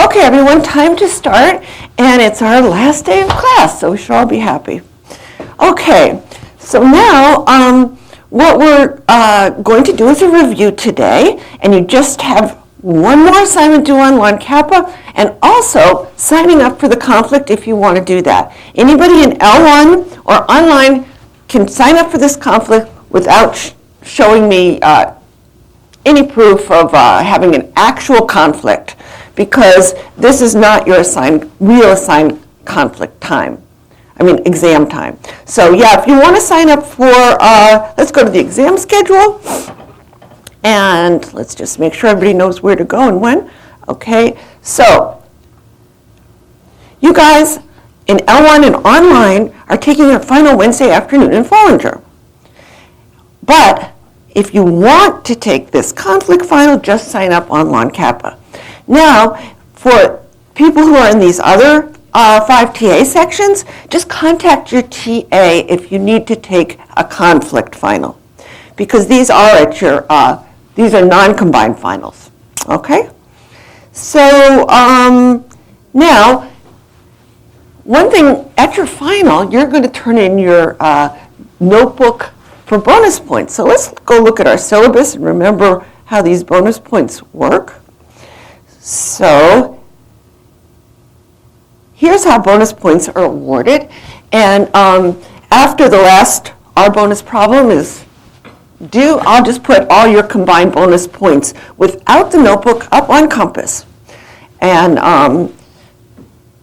Okay, everyone, time to start, and it's our last day of class, so we should all be happy. Okay, so now what we're going to do is a review today, and you just have one more assignment due on Lon Kappa, and also signing up for the conflict if you want to do that. Anybody in L1 or online can sign up for this conflict without showing me any proof of having an actual conflict, because this is not your real assigned conflict time. I mean, exam time. So yeah, if you want to sign up for, let's go to the exam schedule, and let's just make sure everybody knows where to go and when. Okay, so you guys in L1 and online are taking your final Wednesday afternoon in Follinger. But if you want to take this conflict final, just sign up on Lon Kappa. Now, for people who are in these other 5 TA sections, just contact your TA if you need to take a conflict final, because these are at your these are non-combined finals. Okay, so now one thing at your final, you're going to turn in your notebook for bonus points. So let's go look at our syllabus and remember how these bonus points work. So here's how bonus points are awarded. And after our bonus problem is due, I'll just put all your combined bonus points without the notebook up on Compass. And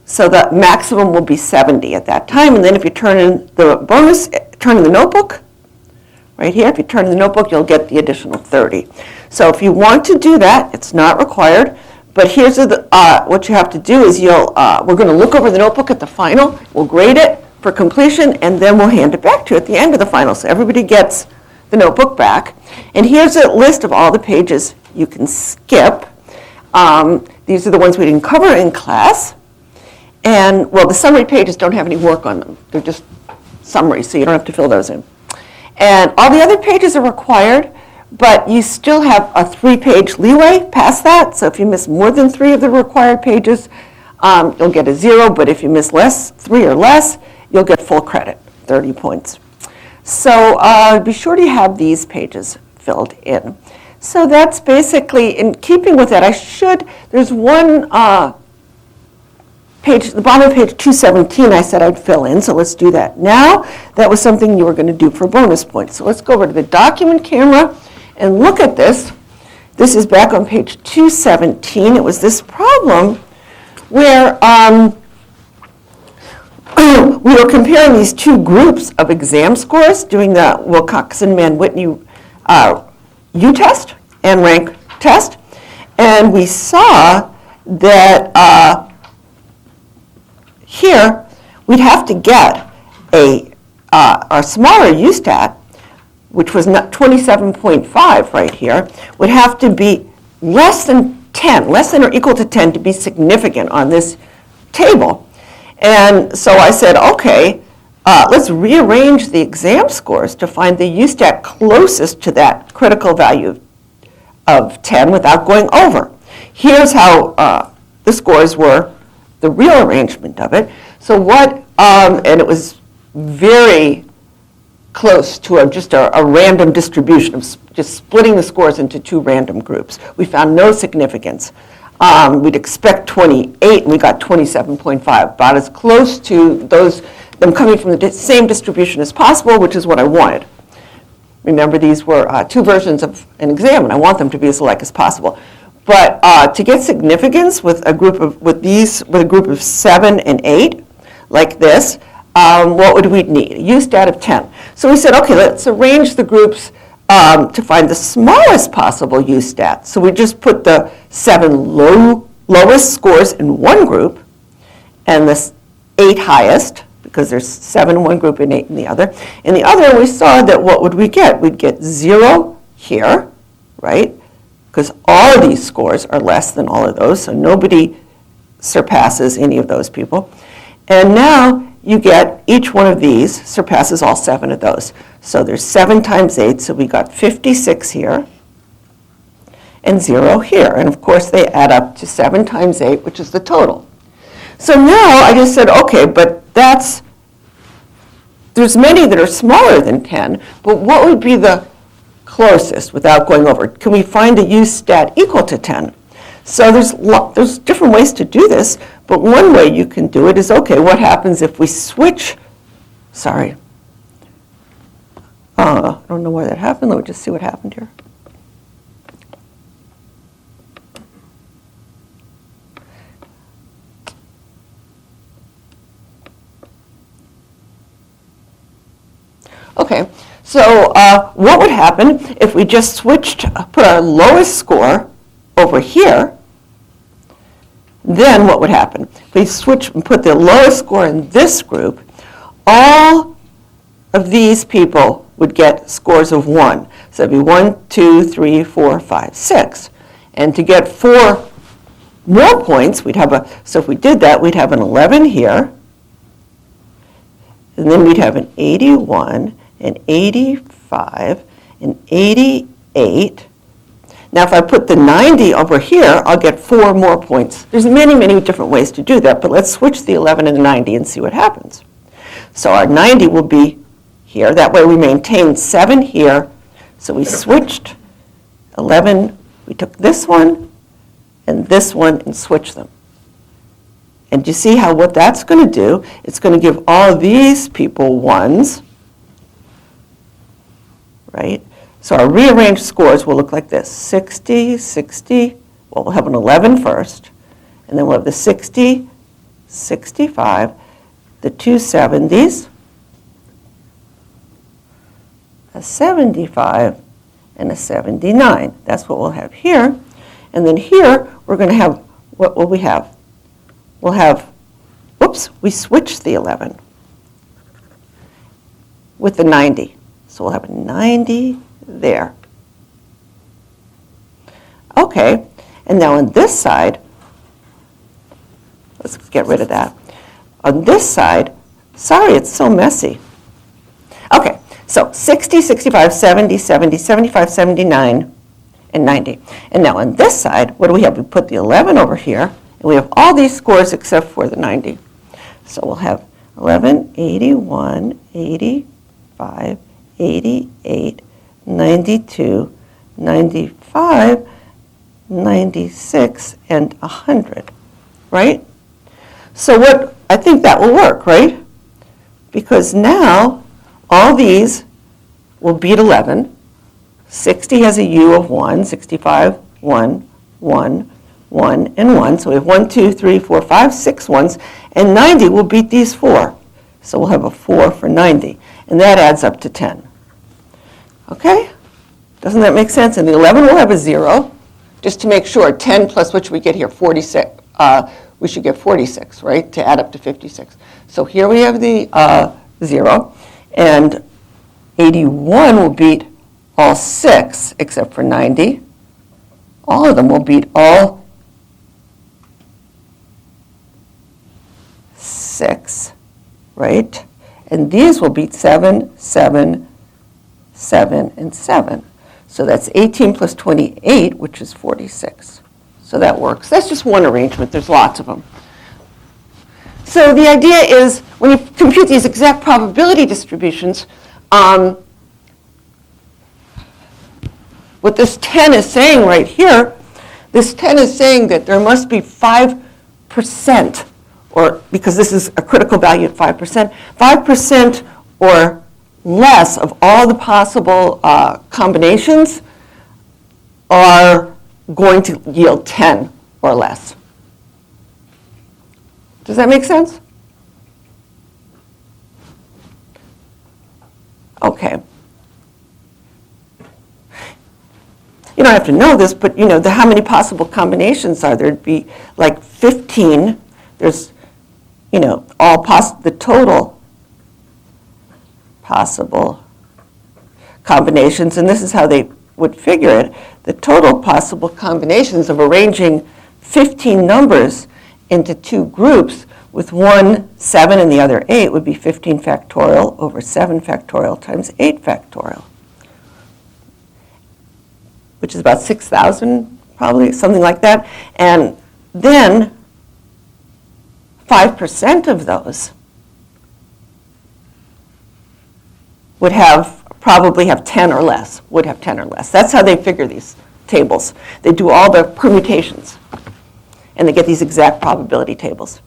so the maximum will be 70 at that time. And then if you turn in the notebook, right here, if you turn in the notebook, you'll get the additional 30. So if you want to do that, it's not required. But here's what you have to do is we're going to look over the notebook at the final. We'll grade it for completion, and then we'll hand it back to you at the end of the final. So everybody gets the notebook back. And here's a list of all the pages you can skip. These are the ones we didn't cover in class. And, well, the summary pages don't have any work on them. They're just summaries, so you don't have to fill those in. And all the other pages are required, but you still have a 3-page leeway past that. So if you miss more than 3 of the required pages, you'll get a 0. But if you miss 3 or less, you'll get full credit, 30 points. So be sure to have these pages filled in. So that's basically, in keeping with that, there's one page, the bottom of page 217, I said I'd fill in, so let's do that now. That was something you were going to do for bonus points. So let's go over to the document camera and look at this. This is back on page 217. It was this problem where we were comparing these 2 groups of exam scores, doing the Wilcox and Mann-Whitney U-test and rank test, and we saw that here, we'd have to get our smaller U-stat, which was 27.5 right here, would have to be less than 10, less than or equal to 10 to be significant on this table. And so I said, okay, let's rearrange the exam scores to find the U-stat closest to that critical value of 10 without going over. Here's how the scores were, the real arrangement of it. So and it was very close to just a random distribution of just splitting the scores into 2 random groups. We found no significance. We'd expect 28, and we got 27.5, about as close to them coming from the same distribution as possible, which is what I wanted. Remember, these were 2 versions of an exam, and I want them to be as alike as possible. But to get significance with a group of 7 and 8, like this, what would we need? A U-stat of 10. So we said, okay, let's arrange the groups to find the smallest possible U-stat. So we just put the 7 lowest scores in one group, and the 8 highest, because there's 7 in one group and 8 in the other. In the other, we saw that what would we get? We'd get 0 here, right? Because all of these scores are less than all of those, so nobody surpasses any of those people. And now you get each one of these surpasses all 7 of those. So there's 7 times 8, so we got 56 here. and 0 here. And of course, they add up to 7 times 8, which is the total. So now I just said, okay, but there's many that are smaller than 10, but what would be the closest without going over? Can we find a U stat equal to 10? So there's different ways to do this, but one way you can do it is, okay, what happens if we switch, sorry. I don't know why that happened. Let me just see what happened here. Okay, so what would happen if we just put our lowest score over here? Then what would happen? If we switch and put the lowest score in this group, all of these people would get scores of 1. So it'd be 1, 2, 3, 4, 5, 6. And to get 4 more points, so if we did that, we'd have an 11 here, and then we'd have an 81, an 85, an 88. Now, if I put the 90 over here, I'll get 4 more points. There's many, many different ways to do that, but let's switch the 11 and the 90 and see what happens. So our 90 will be here. That way we maintain 7 here. So we switched 11. We took this one and switched them. And you see how what that's going to do? It's going to give all these people 1s, right? So our rearranged scores will look like this: 60, 60. Well, we'll have an 11 first, and then we'll have the 60, 65, the 2 70s, a 75, and a 79. That's what we'll have here. And then here, we're going to have, what will we have? We'll have, whoops, we switched the 11 with the 90. So we'll have a 90 there. Okay, and now on this side, let's get rid of that. On this side, sorry, it's so messy. Okay, so 60, 65, 70, 70, 75, 79, and 90. And now on this side, what do we have? We put the 11 over here, and we have all these scores except for the 90. So we'll have 11, 81, 85, 88, 92, 95, 96, and 100, right? So I think that will work, right? Because now all these will beat 11. 60 has a U of 1, 65, 1, 1, 1, and 1. So we have 1, 2, 3, 4, 5, 6 ones. And 90 will beat these 4. So we'll have a 4 for 90. And that adds up to 10. Okay? Doesn't that make sense? And the 11 will have a 0. Just to make sure, 10 plus what should we get here? 46. We should get 46, right, to add up to 56. So here we have the 0. And 81 will beat all 6 except for 90. All of them will beat all 6, right? And these will beat 7, 7, 7, and 7. So that's 18 plus 28, which is 46. So that works. That's just one arrangement. There's lots of them. So the idea is when you compute these exact probability distributions, what this 10 is saying right here, this 10 is saying that there must be 5%, or because this is a critical value at 5%, 5% or less of all the possible combinations are going to yield 10 or less. Does that make sense? Okay. You don't have to know this, but you know how many possible combinations are there? There'd be like 15. There's, the total possible combinations, and this is how they would figure it. The total possible combinations of arranging 15 numbers into 2 groups with one 7 and the other 8 would be 15 factorial over 7 factorial times 8 factorial. which is about 6,000, probably, something like that. And then 5% of those would probably have 10 or less, would have 10 or less. That's how they figure these tables. They do all the permutations, and they get these exact probability tables.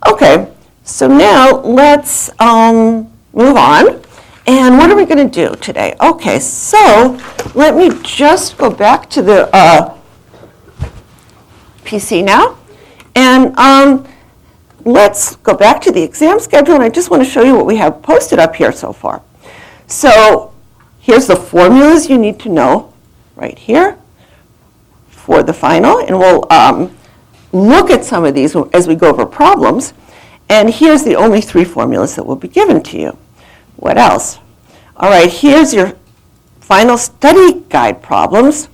Okay, so now let's move on. And what are we going to do today? Okay, so let me just go back to the PC now. And let's go back to the exam schedule. And I just want to show you what we have posted up here so far. So here's the formulas you need to know right here for the final. And we'll look at some of these as we go over problems. And here's the only 3 formulas that will be given to you. What else? All right, here's your final study guide problems.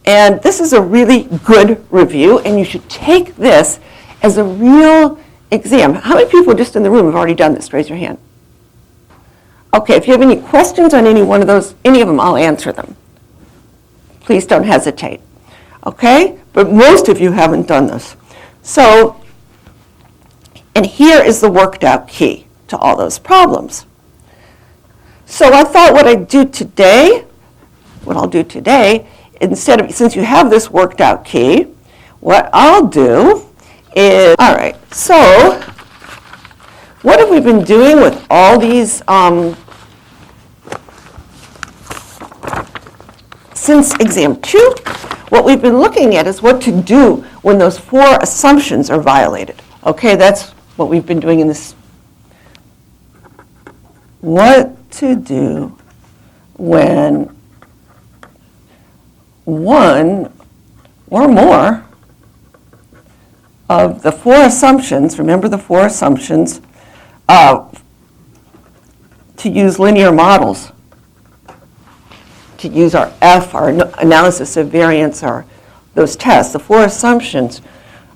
And this is a really good review, and you should take this as a real exam. How many people just in the room have already done this? Raise your hand. Okay, if you have any questions on any one of those, any of them, I'll answer them. Please don't hesitate. Okay? But most of you haven't done this. So, and here is the worked out key to all those problems. So I thought what I'll do today, instead of, since you have this worked out key, what I'll do is, all right, so what have we been doing with all these, since exam 2, what we've been looking at is what to do when those 4 assumptions are violated. Okay, that's what we've been doing in this. What to do when one or more of the 4 assumptions, remember the 4 assumptions, to use linear models, to use our F, our analysis of variance, or those tests, the 4 assumptions,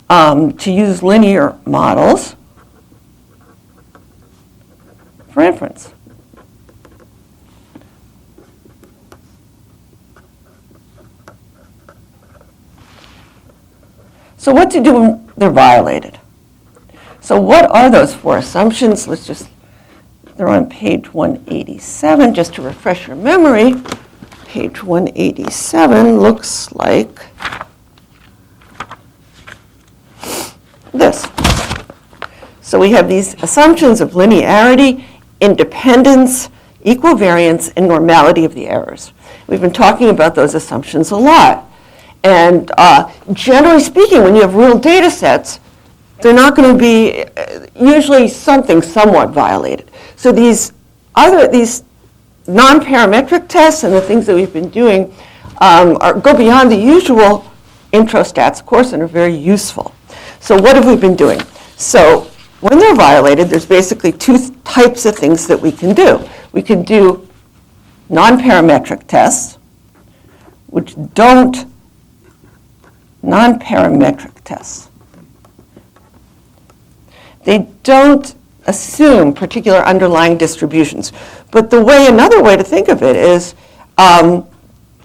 to use linear models for inference. So what to do when they're violated? So what are those 4 assumptions? They're on page 187, just to refresh your memory. Page 187 looks like this. So we have these assumptions of linearity, independence, equivariance, and normality of the errors. We've been talking about those assumptions a lot. And generally speaking, when you have real data sets, they're not going to be usually something somewhat violated. So these non-parametric tests and the things that we've been doing go beyond the usual intro stats course and are very useful. So what have we been doing? So when they're violated, there's basically 2 types of things that we can do. We can do non-parametric tests, which don't non-parametric tests. They don't assume particular underlying distributions. But another way to think of it is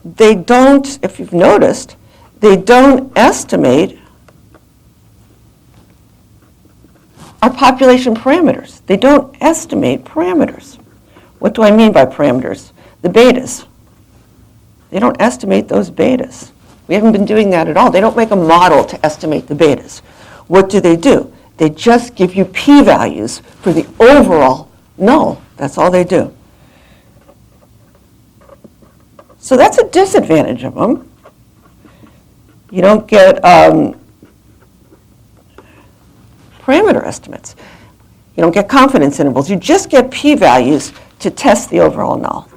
they don't, if you've noticed, they don't estimate our population parameters. They don't estimate parameters. What do I mean by parameters? The betas. They don't estimate those betas. We haven't been doing that at all. They don't make a model to estimate the betas. What do? They just give you p-values for the overall null. That's all they do. So that's a disadvantage of them. You don't get parameter estimates. You don't get confidence intervals. You just get p-values to test the overall null.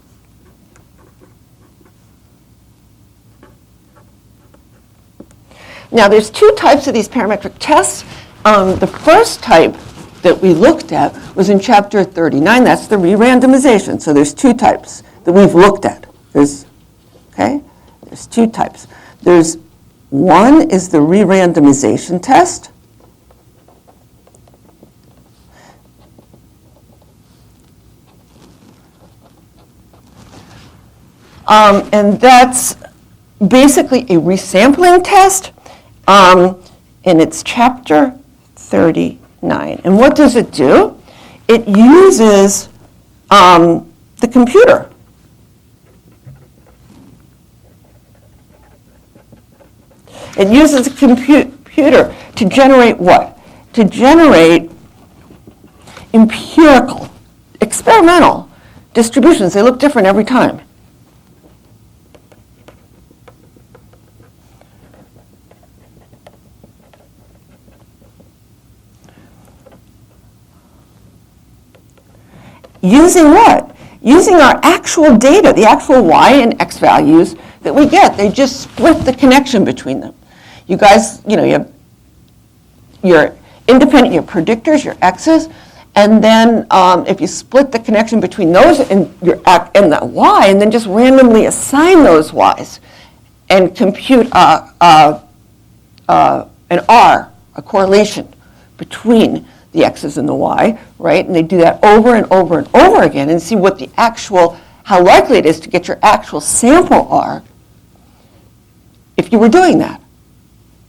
Now, there's 2 types of these parametric tests. The first type that we looked at was in Chapter 39. That's the re-randomization. So there's 2 types that we've looked at. There's 2 types. One is the re-randomization test. And that's basically a resampling test, and it's chapter 39. And what does it do? It uses the computer. It uses a computer to generate what? To generate empirical, experimental distributions. They look different every time. Using what? Using our actual data, the actual y and x values that we get. They just split the connection between them. You guys, you have your independent, your predictors, your x's, and then if you split the connection between those and that y, and then just randomly assign those y's and compute an R, a correlation between the x's and the y, right? And they do that over and over and over again and see what the actual, how likely it is to get your actual sample R if you were doing that.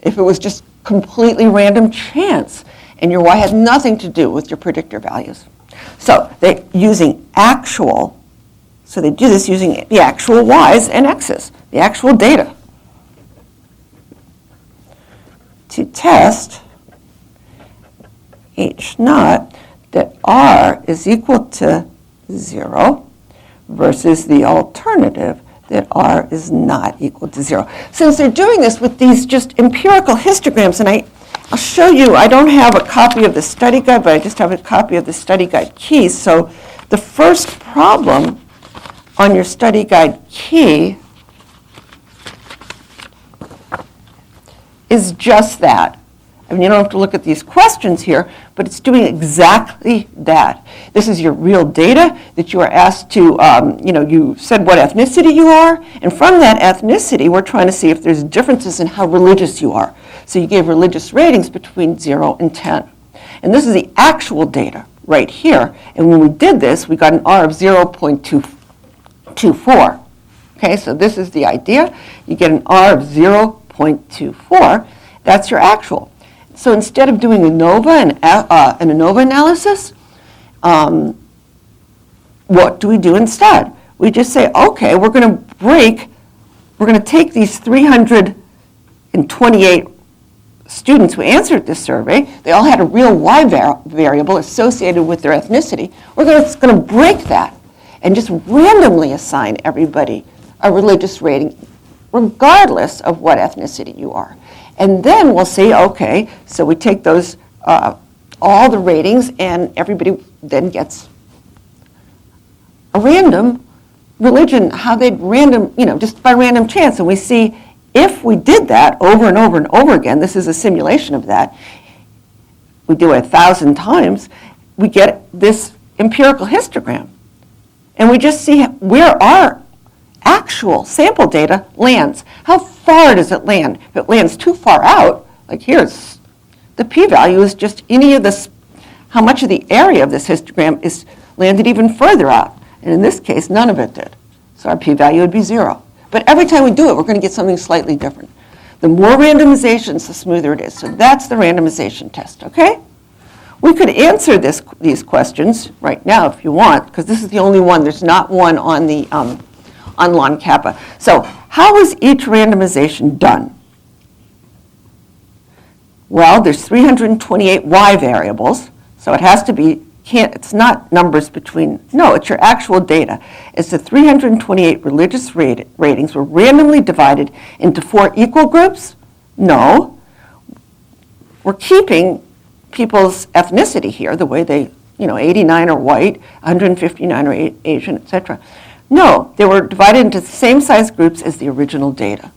If it was just completely random chance and your y had nothing to do with your predictor values. So they're using actual, so they do this using the actual y's and x's, the actual data, to test H naught that R is equal to 0 versus the alternative that R is not equal to 0. Since they're doing this with these just empirical histograms, and I'll show you, I don't have a copy of the study guide, but I just have a copy of the study guide keys. So the first problem on your study guide key is just that. I mean, you don't have to look at these questions here, but it's doing exactly that. This is your real data that you are asked to, you said what ethnicity you are, and from that ethnicity, we're trying to see if there's differences in how religious you are. So you gave religious ratings between 0 and 10. And this is the actual data right here. And when we did this, we got an R of 0.24. Okay, so this is the idea. You get an R of 0.24. That's your actual. So instead of doing ANOVA and an ANOVA analysis, what do we do instead? We just say, okay, we're going to take these 328 students who answered this survey. They all had a real y variable associated with their ethnicity. We're going to break that and just randomly assign everybody a religious rating, regardless of what ethnicity you are. And then we'll say, okay, so we take those, all the ratings, and everybody then gets a random religion, how they'd random, just by random chance. And we see if we did that over and over and over again, this is a simulation of that, we do it 1,000 times, we get this empirical histogram. And we just see where our actual sample data lands. How far does it land? If it lands too far out, like here's, the p-value is just any of this, how much of the area of this histogram is landed even further out. And in this case, none of it did. So our p-value would be 0. But every time we do it, we're going to get something slightly different. The more randomizations, the smoother it is. So that's the randomization test, okay? We could answer these questions right now if you want, because this is the only one. There's not one on the on ln kappa. So how is each randomization done? Well, there's 328 y variables, so it has to be, it's not numbers between, no, it's your actual data. It's the 328 religious ratings were randomly divided into 4 equal groups? No. We're keeping people's ethnicity here, the way they, 89 are white, 159 are Asian, etc. No, they were divided into the same size groups as the original data.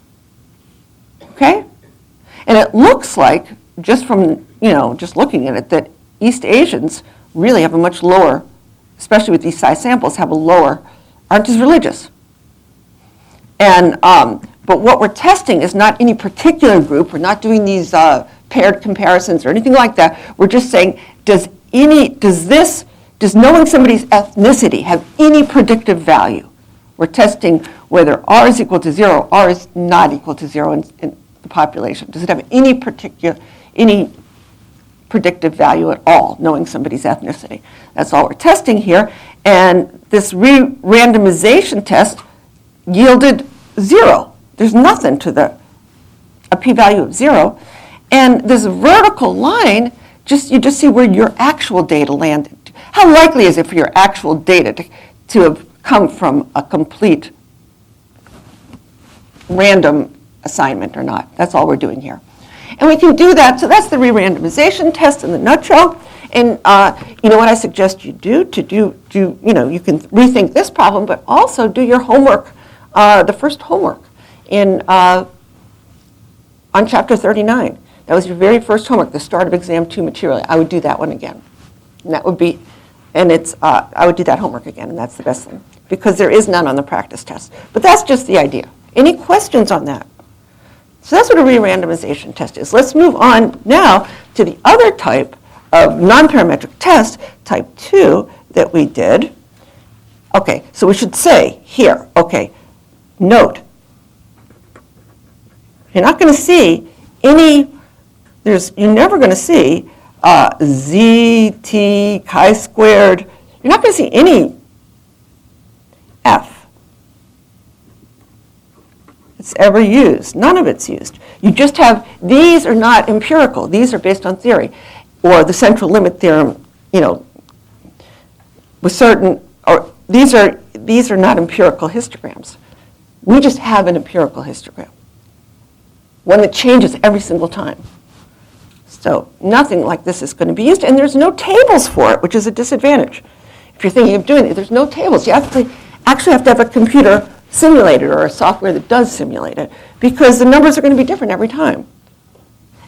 Okay? And it looks like, just from, just looking at it, that East Asians really have a much lower, especially with these size samples, aren't as religious. And, but what we're testing is not any particular group. We're not doing these paired comparisons or anything like that. We're just saying, does knowing somebody's ethnicity have any predictive value We're testing whether R is equal to 0, R is not equal to 0 in the population. Does it have any predictive value at all, knowing somebody's ethnicity? That's all we're testing here. And this re-randomization test yielded 0. There's nothing to a p-value of 0. And this vertical line, you just see where your actual data landed. How likely is it for your actual data to have come from a complete random assignment or not? That's all we're doing here. And we can do that, so that's the re-randomization test in the nutshell. And you know what I suggest you do you can rethink this problem, but also do your homework, the first homework on chapter 39. That was your very first homework, the start of exam 2 material. I would do that one again. And that would be, I would do that homework again, and that's the best thing, because there is none on the practice test. But that's just the idea. Any questions on that? So that's what a re-randomization test is. Let's move on now to the other type of nonparametric test, type 2, that we did. Okay, so we should say here, okay, note, you're not going to see you're never going to see z, t, chi-squared. You're not going to see any f it's ever used. None of it's used. You just have, these are not empirical. These are based on theory. Or the central limit theorem, with certain, or these are not empirical histograms. We just have an empirical histogram, one that changes every single time. So nothing like this is going to be used, and there's no tables for it, which is a disadvantage. If you're thinking of doing it, there's no tables. You actually have to have a computer simulate it, or a software that does simulate it, because the numbers are going to be different every time.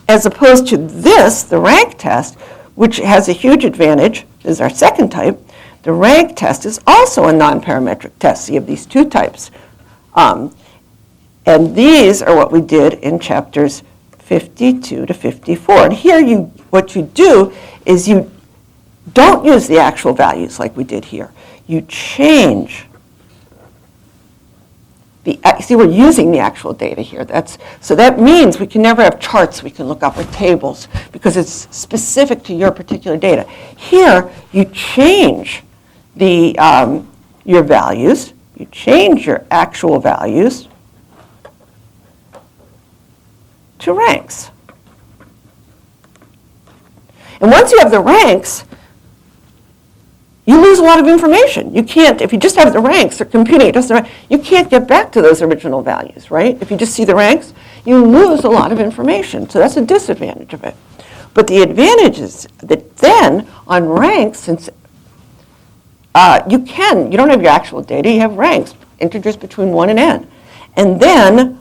As opposed to this, the rank test, which has a huge advantage, is our second type. The rank test is also a nonparametric test. So you have these two types. And these are what we did in chapters 52 to 54. And here what you do is you don't use the actual values like we did here. You change see, we're using the actual data here. So that means we can never have charts we can look up or tables, because it's specific to your particular data. Here, you change your values. You change your actual values to ranks. And once you have the ranks, you lose a lot of information. You can't, if you just have the ranks, or computing it just the ranks, you can't get back to those original values, right? If you just see the ranks, you lose a lot of information. So that's a disadvantage of it. But the advantage is that then, on ranks, since you don't have your actual data, you have ranks, integers between 1 and n. And then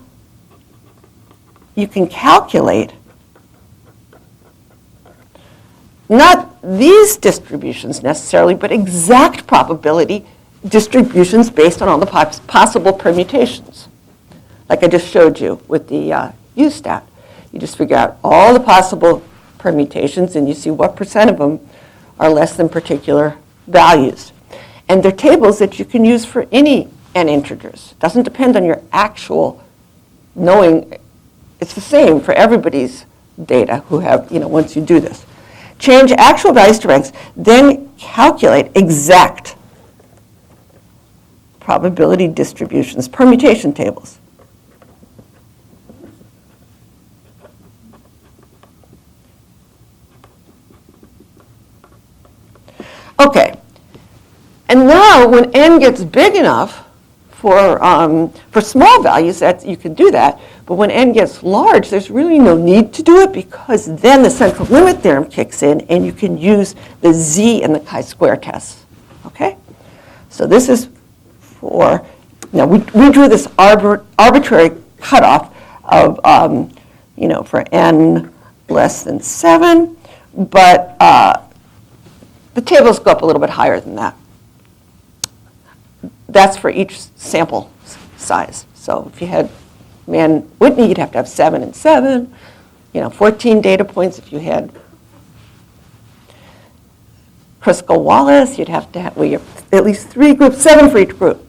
you can calculate not these distributions necessarily, but exact probability distributions based on all the possible permutations. Like I just showed you with the U-stat. You just figure out all the possible permutations, and you see what percent of them are less than particular values. And they're tables that you can use for any n integers. It doesn't depend on your actual knowing. It's the same for everybody's data who have, once you do this. Change actual values to ranks, then calculate exact probability distributions, permutation tables. Okay, and now when n gets big enough for small values, you can do that. But when n gets large, there's really no need to do it, because then the central limit theorem kicks in, and you can use the z and the chi-square tests. Okay? So this is for, now we drew this arbitrary cutoff of, for n less than 7, but the tables go up a little bit higher than that. That's for each sample size. So if you had Mann-Whitney, you'd have to have 7 and 7, 14 data points. If you had Driscoll-Wallace, you'd have to have at least 3 groups, 7 for each group.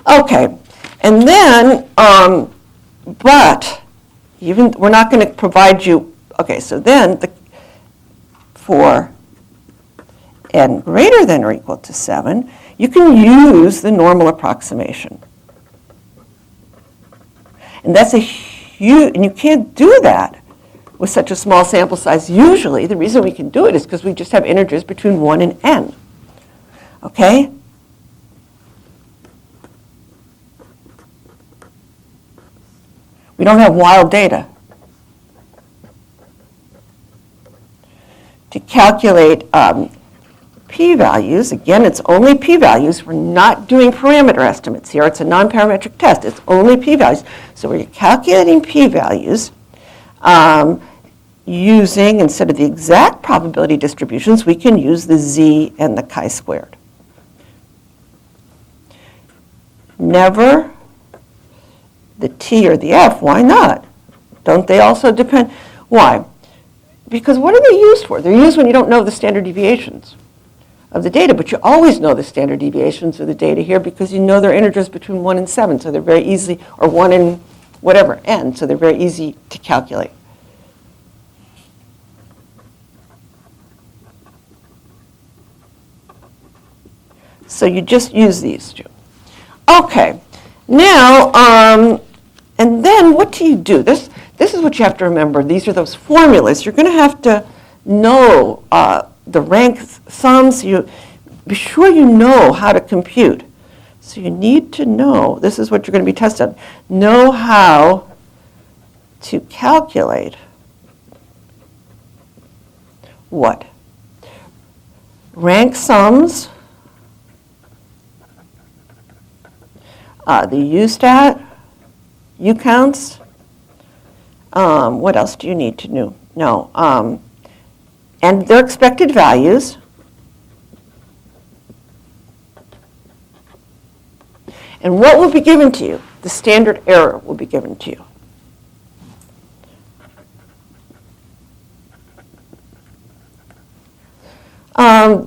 Okay, and then, but even we're not going to provide you. Okay, so then for n greater than or equal to 7, you can use the normal approximation. And that's a huge, and you can't do that with such a small sample size. Usually, the reason we can do it is because we just have integers between 1 and n. Okay? We don't have wild data. To calculate p-values, again, it's only p-values. We're not doing parameter estimates here. It's a non-parametric test. It's only p-values. So we're calculating p-values using, instead of the exact probability distributions, we can use the z and the chi-squared. Never the t or the f. Why not? Don't they also depend? Why? Because what are they used for? They're used when you don't know the standard deviations of the data, but you always know the standard deviations of the data here because you know they're integers between 1 and 7, so they're very easy, or 1 and whatever, n, so they're very easy to calculate. So you just use these two. Okay, now, and then what do you do? This is what you have to remember. These are those formulas. You're going to have to know the rank sums. Be sure you know how to compute. So you need to know, this is what you're going to be tested on, know how to calculate what? Rank sums, the U-stat, U-counts. What else do you need to know? And their expected values. And what will be given to you? The standard error will be given to you.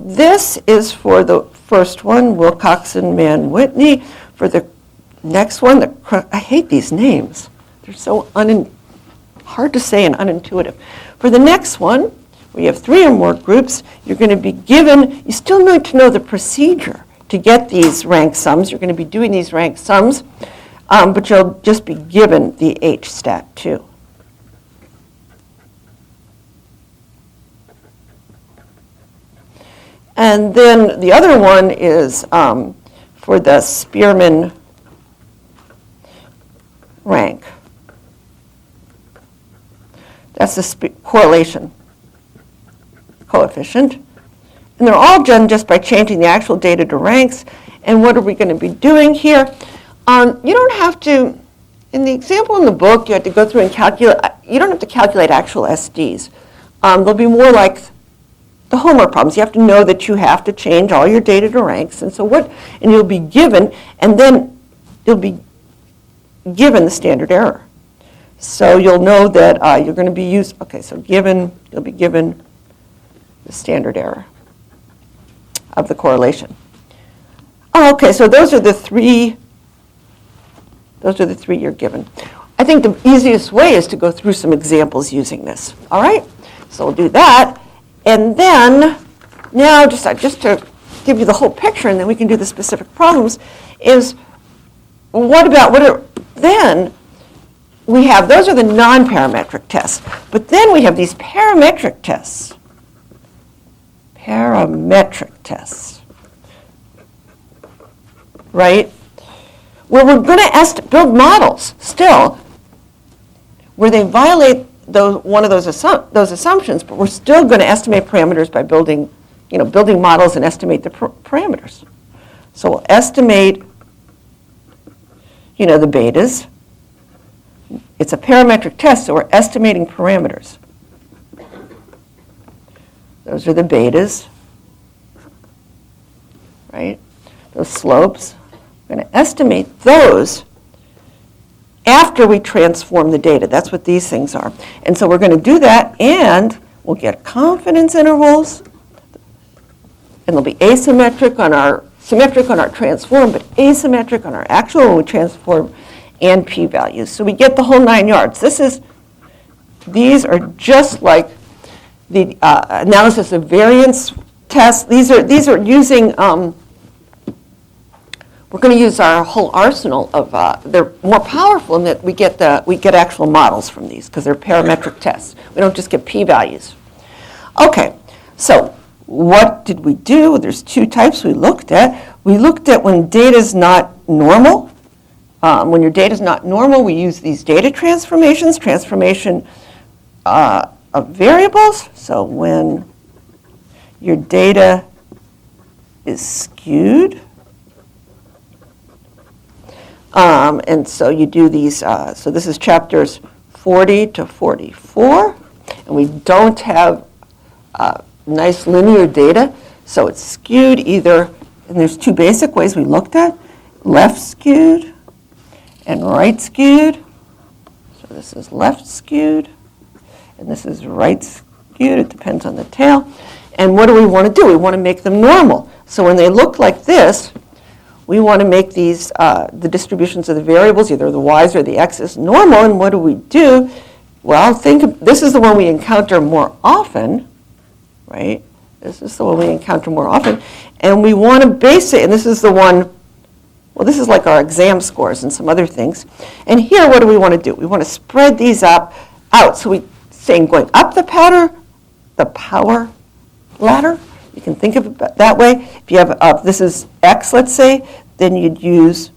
This is for the first one, Wilcox and Mann-Whitney. For the next one, I hate these names. They're so hard to say and unintuitive. For the next one, where you have 3 or more groups, you're going to be given, you still need to know the procedure to get these rank sums. You're going to be doing these rank sums, but you'll just be given the H-stat too. And then the other one is for the Spearman rank. That's the correlation coefficient. And they're all done just by changing the actual data to ranks. And what are we going to be doing here? You don't have to, in the example in the book, you have to go through and calculate, you don't have to calculate actual SDs. They'll be more like the homework problems. You have to know that you have to change all your data to ranks. And so and you'll be given, and then you'll be given the standard error. So you'll know that you're going to be you'll be given the standard error of the correlation. Okay, so those are the three you're given. I think the easiest way is to go through some examples using this. All right, so we'll do that. And then, now just to give you the whole picture, and then we can do the specific problems, is then we have, those are the non-parametric tests, but then we have these parametric tests. Parametric tests, right? Where we're going to build models still, where they violate one of those assumptions, but we're still going to estimate parameters by building models and estimate the parameters. So we'll estimate, the betas. It's a parametric test, so we're estimating parameters. Those are the betas, right? Those slopes. We're going to estimate those after we transform the data. That's what these things are. And so we're going to do that, and we'll get confidence intervals, and they'll be asymmetric on our symmetric on our transform, but asymmetric on our actual when we transform, and p-values. So we get the whole 9 yards. These are just like the analysis of variance tests. These are using, we're going to use our whole arsenal of, they're more powerful in that we get actual models from these because they're parametric tests. We don't just get p-values. Okay, so what did we do? There's 2 types we looked at. We looked at when data is not normal. When your data is not normal, we use these data transformations, transformation of variables. So when your data is skewed, and so you do these, so this is chapters 40 to 44, and we don't have nice linear data, so it's skewed either, and there's 2 basic ways we looked at, left skewed and right skewed. So this is left skewed, and this is right skewed. It depends on the tail. And what do we want to do? We want to make them normal. So when they look like this, we want to make these, the distributions of the variables, either the y's or the x's, normal. And what do? Well, this is the one we encounter more often, right? This is the one we encounter more often. And we want to base it, and this is the one, well, this is like our exam scores and some other things. And here, what do we want to do? We want to spread these out. So we saying going up the power ladder. You can think of it that way. If you have, this is x, let's say, then you'd use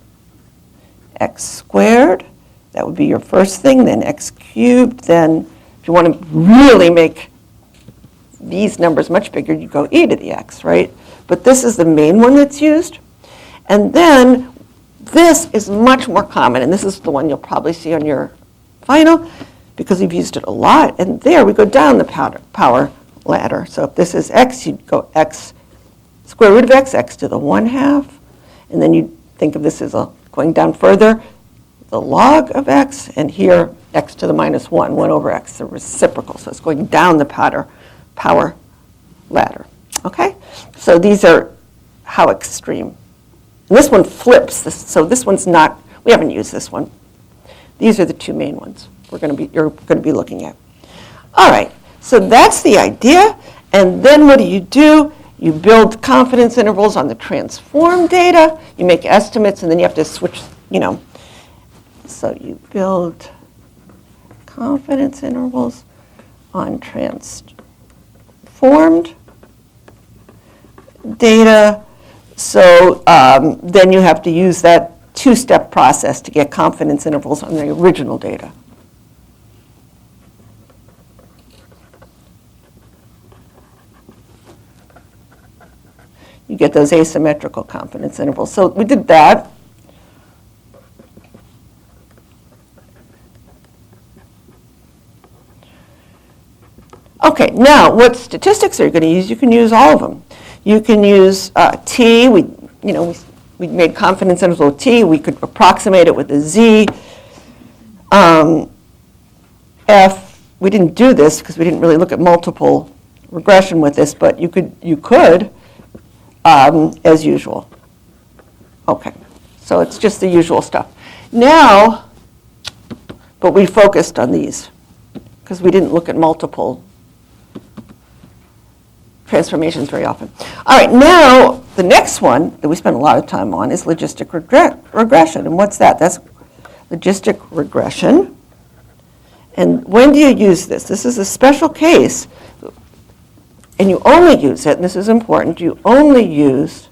x squared. That would be your first thing, then x cubed. Then if you want to really make these numbers much bigger, you go e to the x, right? But this is the main one that's used. And then this is much more common, and this is the one you'll probably see on your final because we've used it a lot. And there we go down the power ladder. So if this is x, you'd go x, square root of x, x to the 1/2. And then you think of this as going down further, the log of x, and here x to the -1, 1 over x, the reciprocal. So it's going down the power ladder. Okay? So these are how extreme. And this one flips. So this one's not, we haven't used this one. These are the 2 main ones you're going to be looking at. All right. So that's the idea. And then what do? You build confidence intervals on the transform data. You make estimates, and then you have to switch, So you build confidence intervals on transformed data. So then you have to use that 2-step process to get confidence intervals on the original data. You get those asymmetrical confidence intervals. So we did that. Okay, now what statistics are you going to use? You can use all of them. You can use t. We made confidence interval with t. We could approximate it with a z. F. We didn't do this because we didn't really look at multiple regression with this, but you could. As usual. Okay, so it's just the usual stuff. Now, but we focused on these because we didn't look at multiple transformations very often. All right, now the next one that we spent a lot of time on is logistic regression. And what's that? That's logistic regression. And when do you use this? This is a special case. And you only use it, and this is important, you only use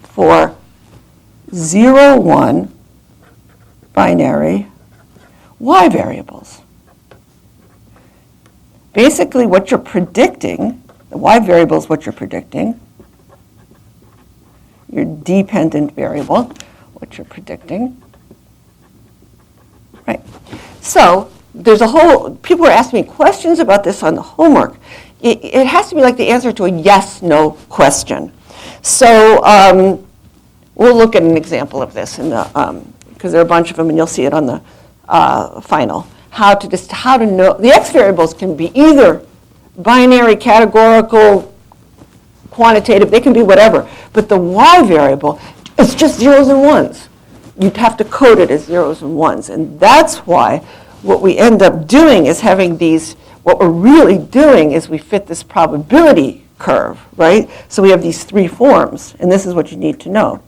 for 0, 1 binary y variables. Basically, what you're predicting, the y variable is what you're predicting, your dependent variable, what you're predicting. Right. So there's a whole, people are asking me questions about this on the homework. It has to be like the answer to a yes/no question. So we'll look at an example of this in the because there are a bunch of them, and you'll see it on the final. How to know the x variables can be either binary, categorical, quantitative, they can be whatever. But the y variable, it's just zeros and ones. You'd have to code it as zeros and ones. And that's why what we end up doing is having these, what we're really doing is we fit this probability curve, right? So we have these three forms, and this is what you need to know.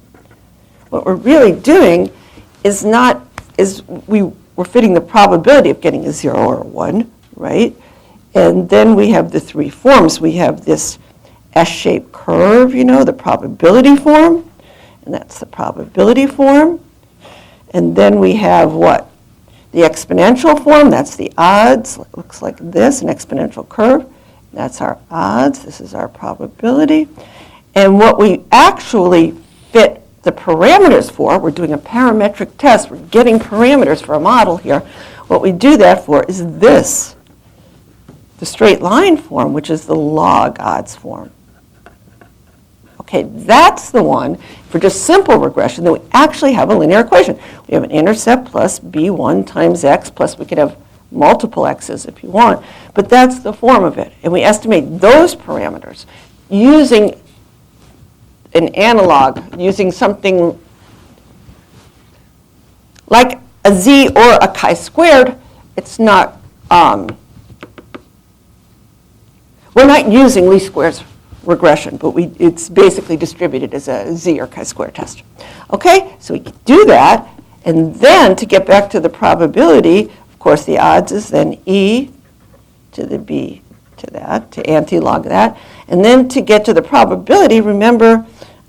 What we're really doing is we're fitting the probability of getting a 0 or a 1, right? And then we have the three forms. We have this S-shaped curve, the probability form, and that's the probability form. And then we have what? The exponential form, that's the odds. It looks like this, an exponential curve. That's our odds. This is our probability. And what we actually fit the parameters for, we're doing a parametric test. We're getting parameters for a model here. What we do that for is this, the straight line form, which is the log odds form. Okay, that's the one for just simple regression that we actually have a linear equation. We have an intercept plus b1 times x, plus we could have multiple x's if you want, but that's the form of it. And we estimate those parameters using an analog, using something like a z or a chi-squared. It's not, we're not using least squares regression, but it's basically distributed as a z or chi-square test. Okay, so we can do that, and then to get back to the probability, of course the odds is then e to the b to that, to anti-log that, and then to get to the probability, remember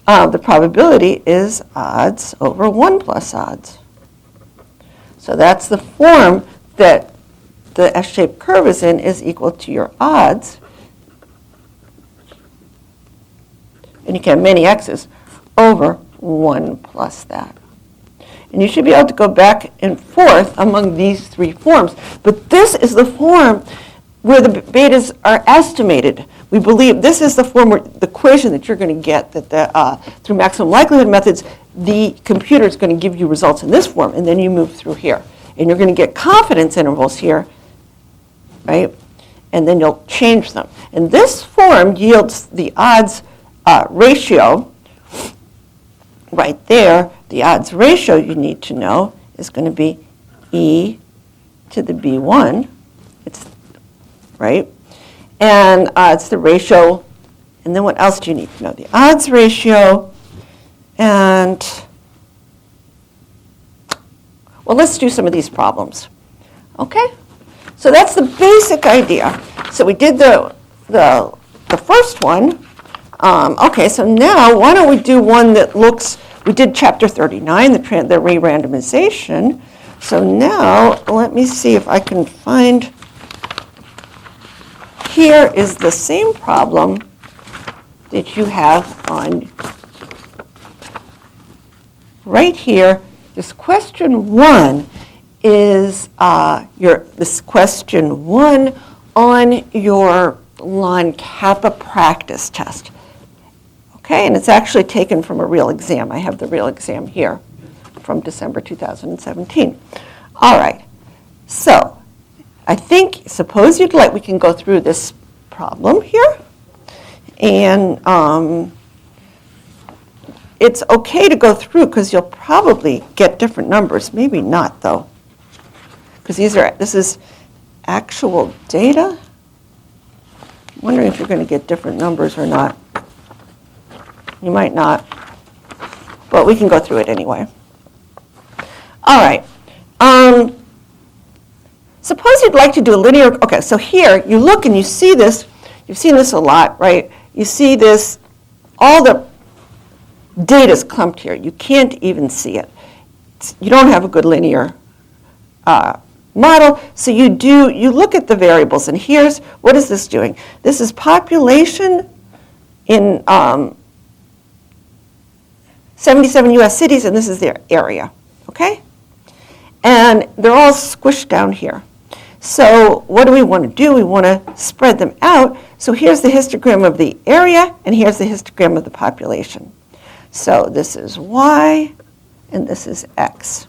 the probability is odds over 1 plus odds. So that's the form that the S-shaped curve is in, is equal to your odds, and you can have many x's, over 1 plus that. And you should be able to go back and forth among these three forms. But this is the form where the betas are estimated. We believe this is the form where the equation that you're going to get, that through maximum likelihood methods, the computer is going to give you results in this form, and then you move through here. And you're going to get confidence intervals here, right? And then you'll change them. And this form yields the odds ratio right there. The odds ratio you need to know is going to be e to the b1. It's right, and it's the ratio. And then what else do you need to know? The odds ratio, and well, let's do some of these problems. Okay, so that's the basic idea. So we did the first one. Okay, so now why don't we do one that looks, we did chapter 39, the re-randomization. So now let me see if I can find, here is the same problem that you have on, right here. This question 1 is this question 1 on your Lon Kappa practice test. Okay, and it's actually taken from a real exam. I have the real exam here from December 2017. All right, so I think, suppose you'd like, we can go through this problem here. And it's okay to go through because you'll probably get different numbers. Maybe not, though, because this is actual data. I'm wondering if you're going to get different numbers or not. You might not, but we can go through it anyway. All right. Suppose you'd like to do a linear, okay, so here you look and you see this, you've seen this a lot, right? You see this, all the data's clumped here. You can't even see it. You don't have a good linear model, so you look at the variables, and here's, what is this doing? This is population in 77 US cities, and this is their area, okay? And they're all squished down here. So what do we want to do? We want to spread them out. So here's the histogram of the area, and here's the histogram of the population. So this is Y, and this is X.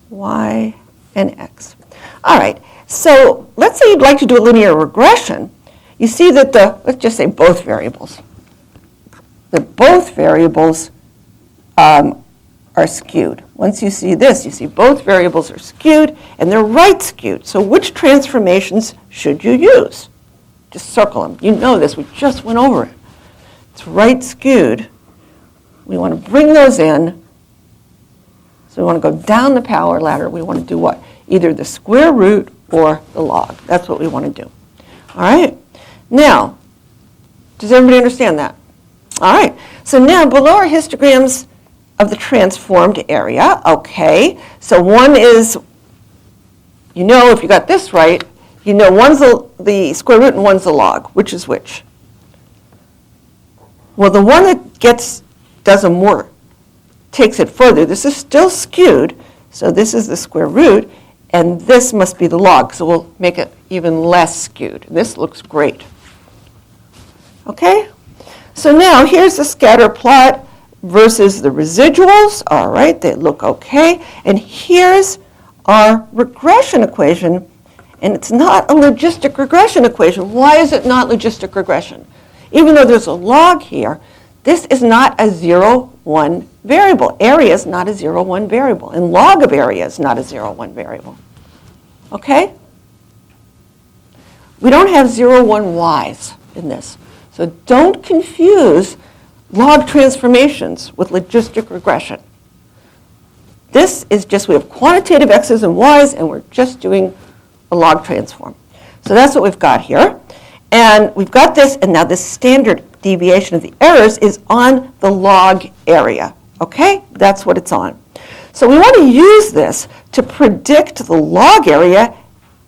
Y and X. All right, so let's say you'd like to do a linear regression. You see that let's just say both variables. that both variables are skewed. Once you see this, you see both variables are skewed, and they're right skewed. So which transformations should you use? Just circle them. You know this. We just went over it. It's right skewed. We want to bring those in. So we want to go down the power ladder. We want to do what? Either the square root or the log. That's what we want to do. All right? Now, does everybody understand that? All right. So now, below are histograms of the transformed area. Okay. So one is, you know, if you got this right, you know one's the square root and one's the log. Which is which? Well, the one that does a more, takes it further. This is still skewed, so this is the square root, and this must be the log, so we'll make it even less skewed. This looks great. Okay? So now here's the scatter plot versus the residuals. All right, they look okay. And here's our regression equation, and it's not a logistic regression equation. Why is it not logistic regression? Even though there's a log here, this is not a 0, 1 variable. Area is not a 0, 1 variable, and log of area is not a 0, 1 variable. Okay? We don't have 0, 1 y's in this. So don't confuse log transformations with logistic regression. This is just, we have quantitative x's and y's, and we're just doing a log transform. So that's what we've got here. And we've got this, and now this standard deviation of the errors is on the log area. Okay? That's what it's on. So we want to use this to predict the log area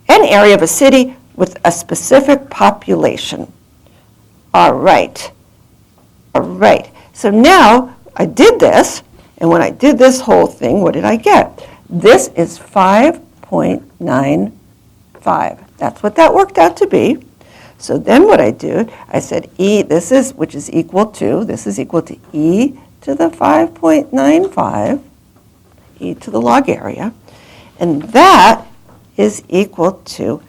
and area of a city with a specific population. All right. All right. So now I did this, and when I did this whole thing, what did I get? This is 5.95. That's what that worked out to be. So then what I did, I said e, this is, which is equal to, this is equal to e to the 5.95, e to the log area, and that is equal to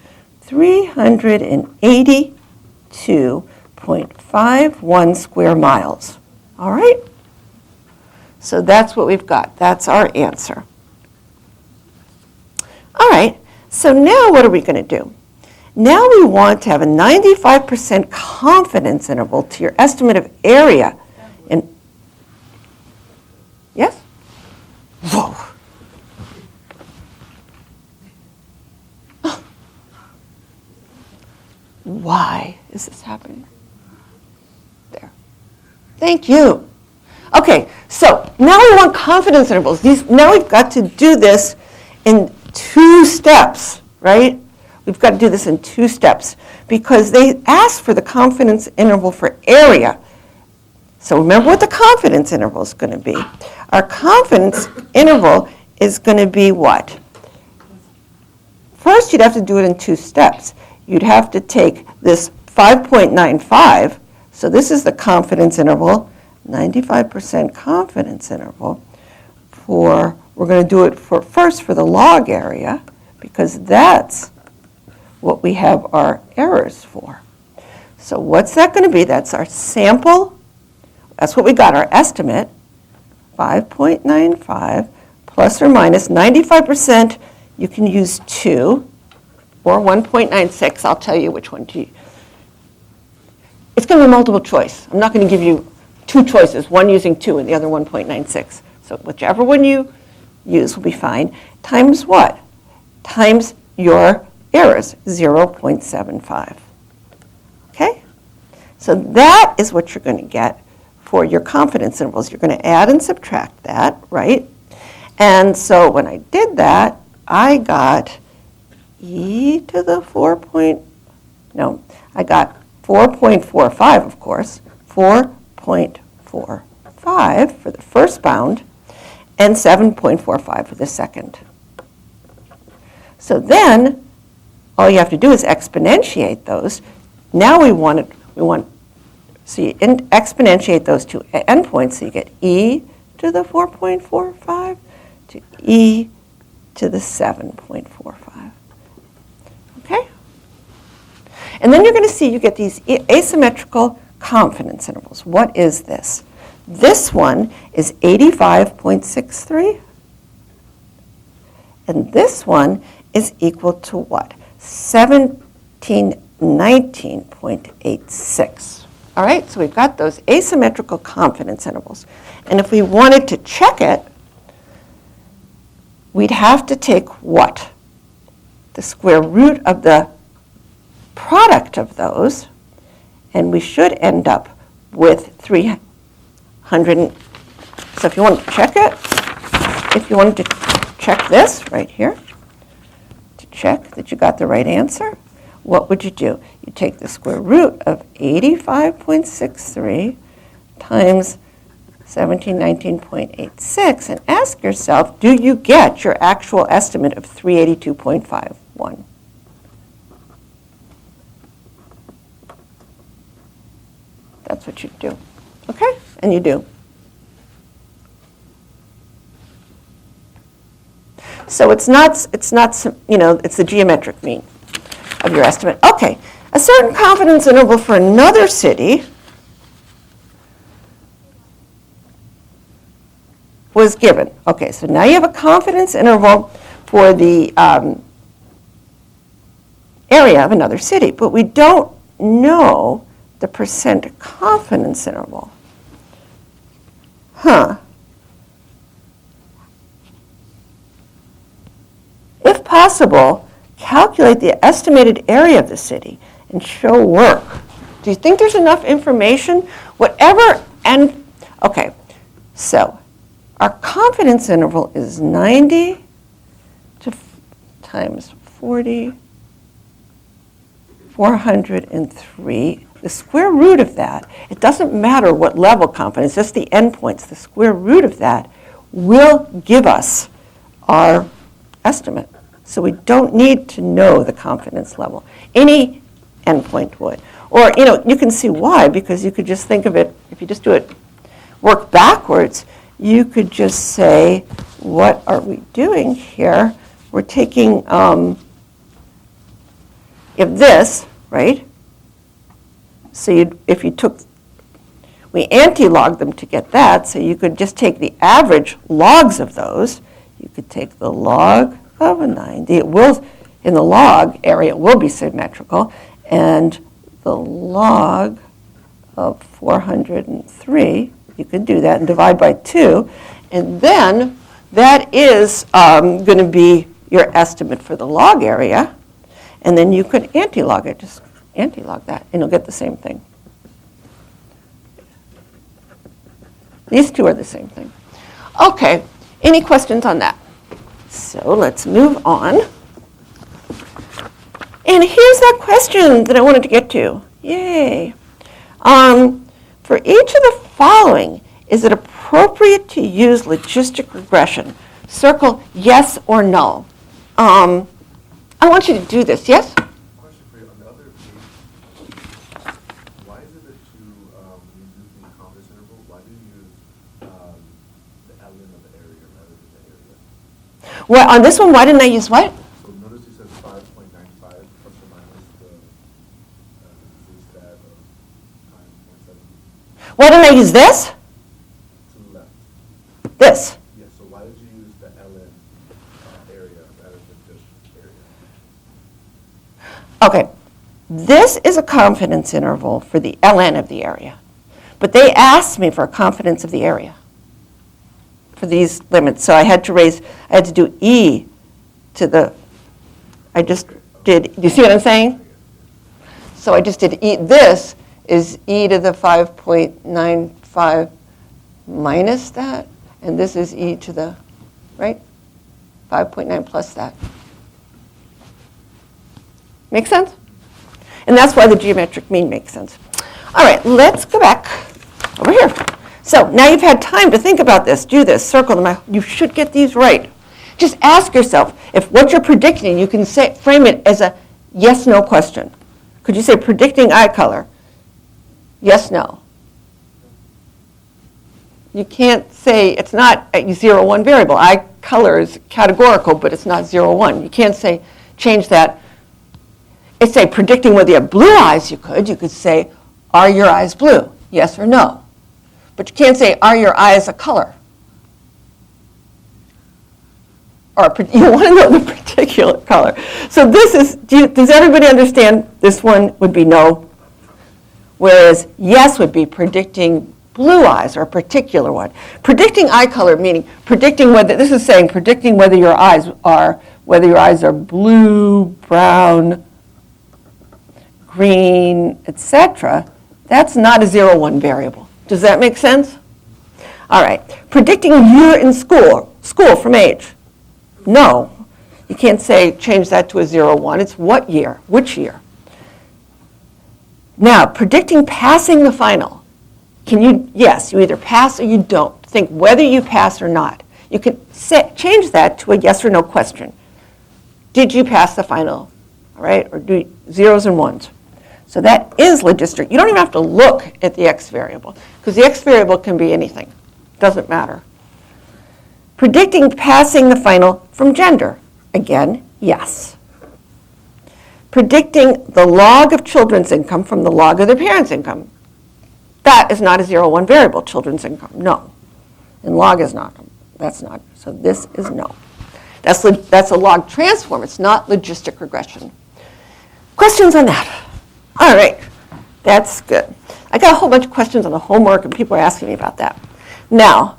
382.51 square miles. All right? So that's what we've got. That's our answer. All right, so now what are we going to do? Now we want to have a 95% confidence interval to your estimate of area. And yes? Whoa. Why is this happening? There. Thank you. Okay, so now we want confidence intervals. Now we've got to do this in 2 steps, right? We've got to do this in 2 steps because they asked for the confidence interval for area. So remember what the confidence interval is going to be. Our confidence interval is going to be what? First, you'd have to do it in 2 steps. You'd have to take this 5.95, so this is the confidence interval, 95% confidence interval for, we're going to do it first for the log area because that's what we have our errors for. So what's that going to be? That's our sample. That's what we got, our estimate, 5.95 plus or minus 95%. You can use 2 or 1.96. I'll tell you which one to use. It's going to be multiple choice. I'm not going to give you 2 choices, one using 2 and the other 1.96. So whichever one you use will be fine. Times what? Times your errors, 0.75. Okay? So that is what you're going to get for your confidence intervals. You're going to add and subtract that, right? And so when I did that, I got e to the I got 4.45, of course, 4.45 for the first bound, and 7.45 for the second. So then, all you have to do is exponentiate those. Now so you exponentiate those 2 endpoints, so you get e to the 4.45 to e to the 7.45. Okay? And then you're going to see you get these asymmetrical confidence intervals. What is this? This one is 85.63. And this one is equal to what? 1719.86. All right, so we've got those asymmetrical confidence intervals. And if we wanted to check it, we'd have to take what? The square root of the product of those, and we should end up with 300. So if you wanted to check it, if you wanted to check this right here, to check that you got the right answer, what would you do? You take the square root of 85.63 times 1719.86 and ask yourself, do you get your actual estimate of 382.51? That's what you do. Okay? And you do. So it's not, you know, it's the geometric mean of your estimate. Okay, a certain confidence interval for another city was given. Okay, so now you have a confidence interval for the area of another city, but we don't know the percent confidence interval. If possible, calculate the estimated area of the city and show work. Do you think there's enough information? Whatever, and, okay, so our confidence interval is 90 times 40, 403. The square root of that, it doesn't matter what level confidence, just the endpoints, the square root of that will give us our estimate. So we don't need to know the confidence level. Any endpoint would. Or, you know, you can see why, because you could just think of it, if you just do it, work backwards, you could just say, what are we doing here? We're taking, if this, right? So if you took, we anti-log them to get that, so you could just take the average logs of those. You could take the log of a 90. It will, in the log area, it will be symmetrical, and the log of 403, you could do that and divide by 2, and then that is going to be your estimate for the log area, and then you could anti-log it, just anti-log that, and you'll get the same thing. These two are the same thing. Okay, any questions on that? So let's move on. And here's that question that I wanted to get to. Yay. For each of the following, is it appropriate to use logistic regression? Circle yes or no. I want you to do this. Yes? Question for you. On the other page, why is it that you use the confidence interval? Why do you use the ln of the area rather than the area? Well, on this one, why didn't I use what? So notice it says 5.95 plus or minus the z-stat of 9.7. Why didn't I use this? To the left. This. Yeah, so why did you use the ln area rather than just area? Okay. This is a confidence interval for the ln of the area. But they asked me for a confidence of the area for these limits. So I had to do e to the, do you see what I'm saying? So I just did e, this is e to the 5.95 minus that, and this is e to the, right? 5.9 plus that. Make sense? And that's why the geometric mean makes sense. All right, let's go back over here. So now you've had time to think about this. Do this, circle them out. You should get these right. Just ask yourself, if what you're predicting, you can frame it as a yes-no question. Could you say predicting eye color? Yes, no. You can't say it's not a 0, 1 variable. Eye color is categorical, but it's not 0, 1. You can't say change that. It's say predicting whether you have blue eyes. You could say are your eyes blue? Yes or no? But you can't say, are your eyes a color? Or you want to know the particular color. So this is, does everybody understand this one would be no? Whereas yes would be predicting blue eyes, or a particular one. Predicting eye color, meaning predicting whether, this is saying predicting whether your eyes are blue, brown, green, etc. That's not a 0-1 variable. Does that make sense? All right. Predicting year in school from age. No. You can't say change that to a 0-1. It's what year? Which year? Now, predicting passing the final. Yes, you either pass or you don't. Think whether you pass or not. You can change that to a yes or no question. Did you pass the final? All right, or do zeros and ones. So that is logistic. You don't even have to look at the x variable, because the x variable can be anything. Doesn't matter. Predicting passing the final from gender. Again, yes. Predicting the log of children's income from the log of their parents' income. That is not a 0-1 variable, children's income. No. And log is not. That's not. So this is no. That's a log transform. It's not logistic regression. Questions on that? All right. That's good. I got a whole bunch of questions on the homework, and people are asking me about that. Now,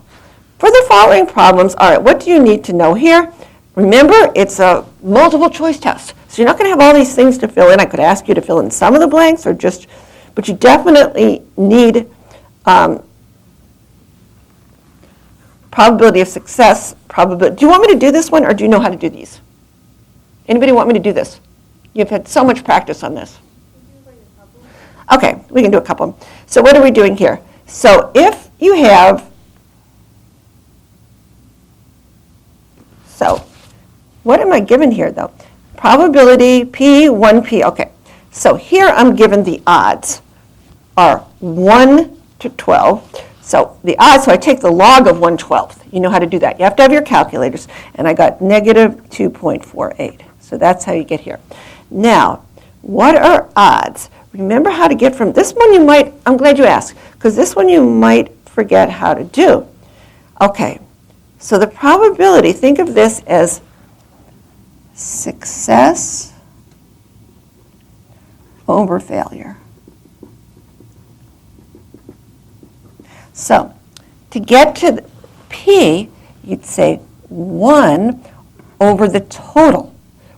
for the following problems, all right, what do you need to know here? Remember, it's a multiple choice test. So you're not going to have all these things to fill in. I could ask you to fill in some of the blanks, but you definitely need probability of success, probability. Do you want me to do this one, or do you know how to do these? Anybody want me to do this? You've had so much practice on this. Okay, we can do a couple. So what are we doing here? So if you have, so what am I given here, though? Probability P, 1P. Okay, so here I'm given the odds are 1 to 12. So the odds, so I take the log of 1/12. You know how to do that. You have to have your calculators. And I got negative 2.48. So that's how you get here. Now, what are odds? Remember how to get from this one you might, I'm glad you asked, because this one you might forget how to do. Okay, so the probability, think of this as success over failure. So to get to the P, you'd say 1 over the total.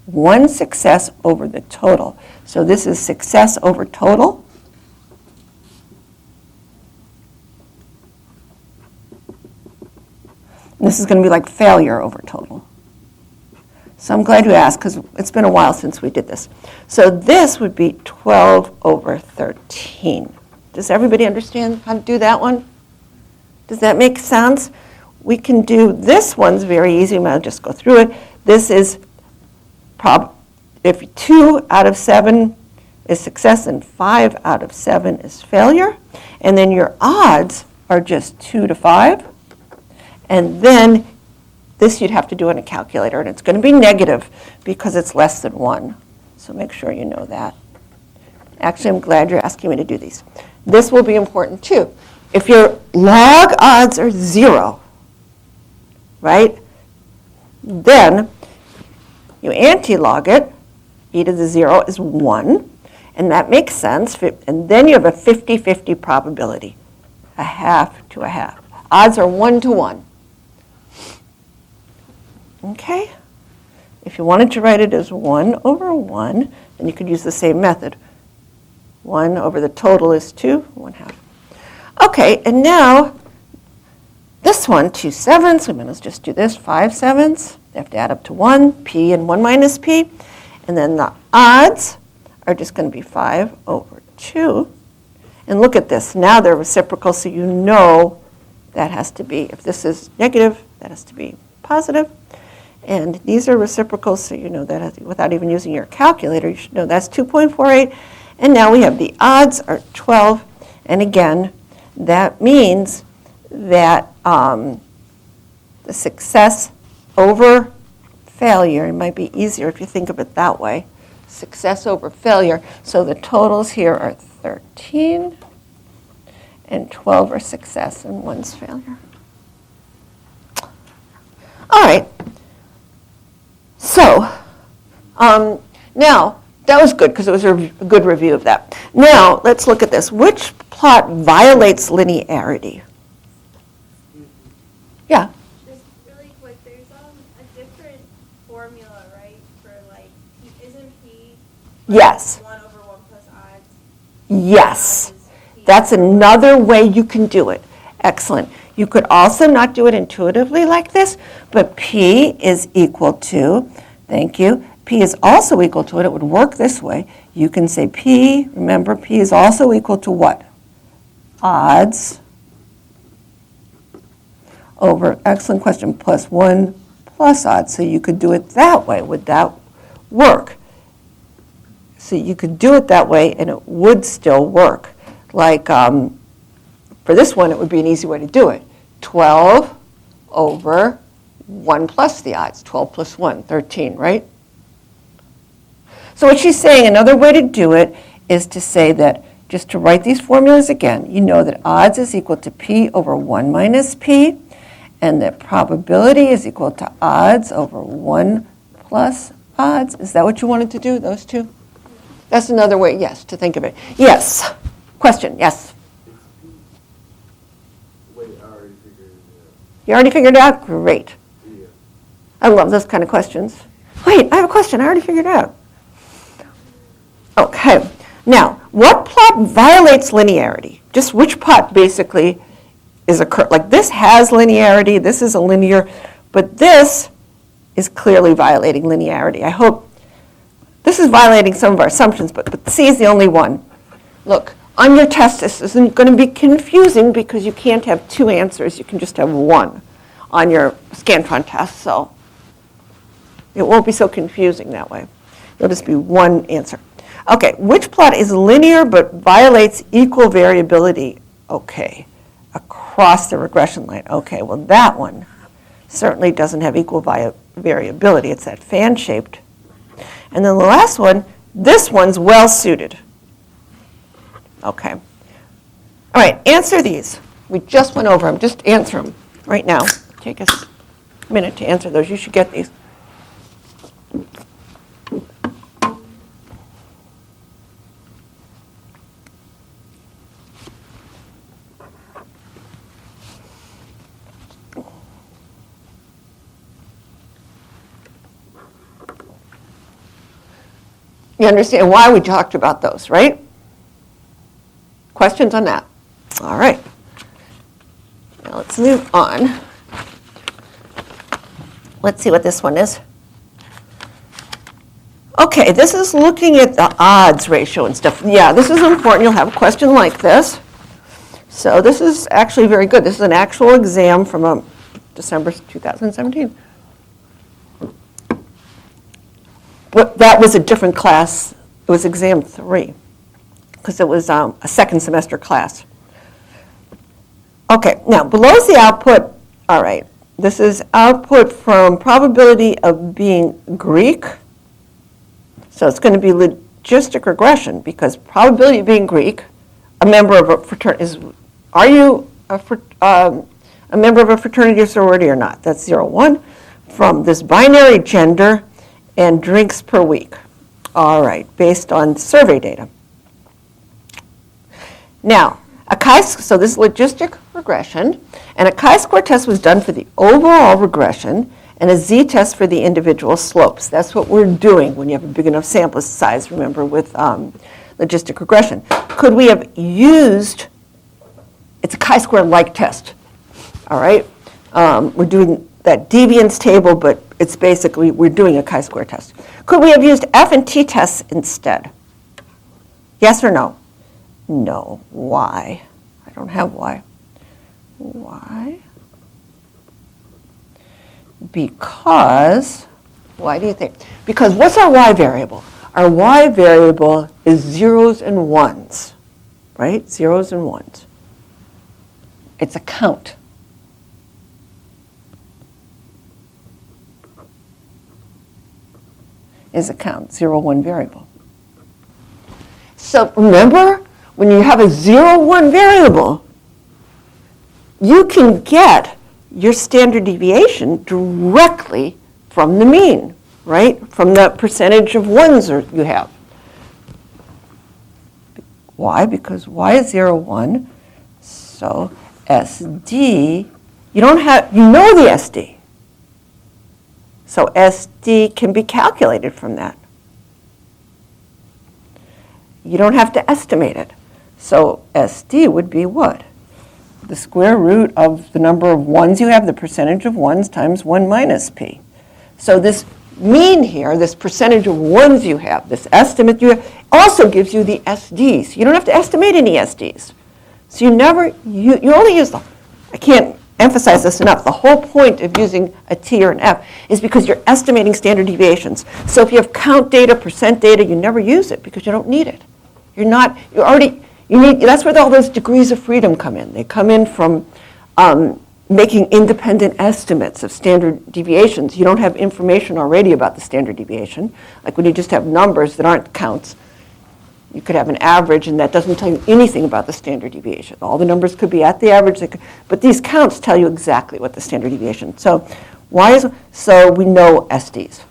1 success over the total. So this is success over total. And this is going to be like failure over total. So I'm glad you asked, because it's been a while since we did this. So this would be 12 over 13. Does everybody understand how to do that one? Does that make sense? We can do this one's very easy. I'll just go through it. This is if 2 out of 7 is success and 5 out of 7 is failure. And then your odds are just 2 to 5. And then this you'd have to do on a calculator, and it's going to be negative because it's less than 1. So make sure you know that. Actually, I'm glad you're asking me to do these. This will be important too. If your log odds are 0, right, then you anti-log it. E to the 0 is 1, and that makes sense. And then you have a 50-50 probability, a half to a half. Odds are 1 to 1. Okay? If you wanted to write it as 1 over 1, then you could use the same method. 1 over the total is 2, 1/2. Okay, and now this one, 2 7ths, we might as well just do this, 5 7ths. They have to add up to 1, P and 1 minus P. And then the odds are just going to be 5 over 2. And look at this. Now they're reciprocal, so you know that has to be, if this is negative, that has to be positive. And these are reciprocal, so you know that without even using your calculator, you should know that's 2.48. And now we have the odds are 12. And again, that means that the success over failure, it might be easier if you think of it that way, success over failure. So the totals here are 13 and 12 are success and 1's failure. All right. So now, that was good because it was a good review of that. Now, let's look at this. Which plot violates linearity? Yeah. Just really quick, there's a different formula, right, for like, isn't P Yes. 1 over 1 plus odds? Yes. Odds is P. That's another way you can do it. Excellent. You could also not do it intuitively like this, but P is equal to, thank you, P is also equal to it. It would work this way. You can say P, remember, P is also equal to what? Odds over, excellent question, plus 1 plus odds. So you could do it that way. Would that work? So you could do it that way, and it would still work. Like, for this one, it would be an easy way to do it. 12 over 1 plus the odds. 12 plus 1, 13, right? So what she's saying, another way to do it is to say that, just to write these formulas again, you know that odds is equal to P over 1 minus P, and that probability is equal to odds over 1 plus odds. Is that what you wanted to do, those two? That's another way, yes, to think of it. Yes. Question, yes. Wait, I already figured it out. You already figured it out? Great. Yeah. I love those kind of questions. Wait, I have a question. I already figured it out. Okay. Now, what plot violates linearity? Just which plot basically is a curve? Like this has linearity, this is a linear, but this is clearly violating linearity. I hope this is violating some of our assumptions, but C is the only one. Look, on your test, this isn't going to be confusing because you can't have two answers. You can just have one on your Scantron test, so it won't be so confusing that way. It'll just be one answer. Okay, which plot is linear but violates equal variability? Okay, across the regression line. Okay, well that one certainly doesn't have equal variability. It's that fan-shaped. And then the last one, this one's well-suited. Okay. All right, answer these. We just went over them. Just answer them right now. Take us a minute to answer those. You should get these. You understand why we talked about those, right? Questions on that? All right. Now let's move on. Let's see what this one is. Okay, this is looking at the odds ratio and stuff. Yeah, this is important. You'll have a question like this. So this is actually very good. This is an actual exam from December 2017. But that was a different class. It was exam 3 because it was a second semester class. Okay, now below is the output. All right, this is output from probability of being Greek. So it's going to be logistic regression because probability of being Greek, a member of a fraternity is, are you a member of a fraternity or sorority or not? That's 0, 1. From this binary gender and drinks per week. All right, based on survey data. Now, so this is logistic regression, and a chi-square test was done for the overall regression and a z-test for the individual slopes. That's what we're doing when you have a big enough sample size, remember, with logistic regression. Could we have used, it's a chi-square-like test, all right? We're doing that deviance table, but it's basically, we're doing a chi-square test. Could we have used F and T tests instead? Yes or no? No. Why? I don't have why. Why? Because, why do you think? Because what's our y variable? Our y variable is zeros and ones, right? Zeros and ones. It's a count. Is a count, 0, 1 variable. So remember, when you have a 0, 1 variable, you can get your standard deviation directly from the mean, right? From the percentage of ones you have. Why? Because y is 0, 1. So SD, you know the SD. So SD can be calculated from that. You don't have to estimate it. So SD would be what? The square root of the number of ones you have, the percentage of ones times 1 minus p. So this mean here, this percentage of ones you have, this estimate you have, also gives you the SDs. You don't have to estimate any SDs. So you only use I can't emphasize this enough, the whole point of using a T or an F is because you're estimating standard deviations. So if you have count data, percent data, you never use it because you don't need it. That's where all those degrees of freedom come in. They come in from making independent estimates of standard deviations. You don't have information already about the standard deviation. Like when you just have numbers that aren't counts, you could have an average and that doesn't tell you anything about the standard deviation. All the numbers could be at the average, but these counts tell you exactly what the standard deviation. So so we know SDs.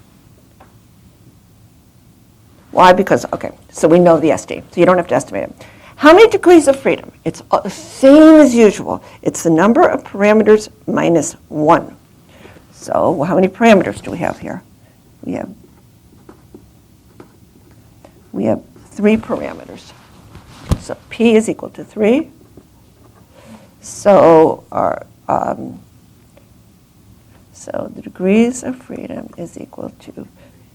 Why? Because, so we know the SD, so you don't have to estimate it. How many degrees of freedom? It's the same as usual. It's the number of parameters minus 1. So how many parameters do we have here? We have 3 parameters. So P is equal to 3. So so the degrees of freedom is equal to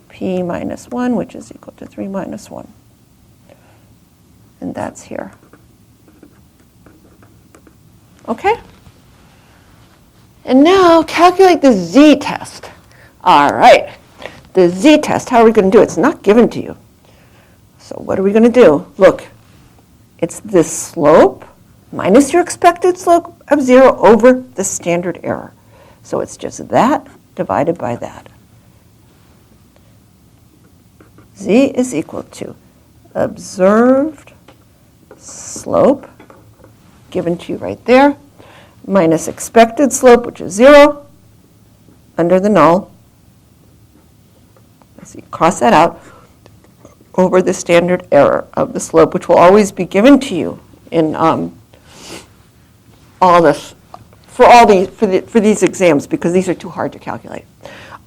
P minus 1, which is equal to 3 minus 1. And that's here. Okay? And now calculate the z-test. All right. The z-test, how are we going to do it? It's not given to you. So what are we going to do? Look, it's this slope minus your expected slope of 0 over the standard error. So it's just that divided by that. Z is equal to observed slope, given to you right there, minus expected slope, which is 0, under the null. So you cross that out, over the standard error of the slope, which will always be given to you in all this, for these exams, because these are too hard to calculate.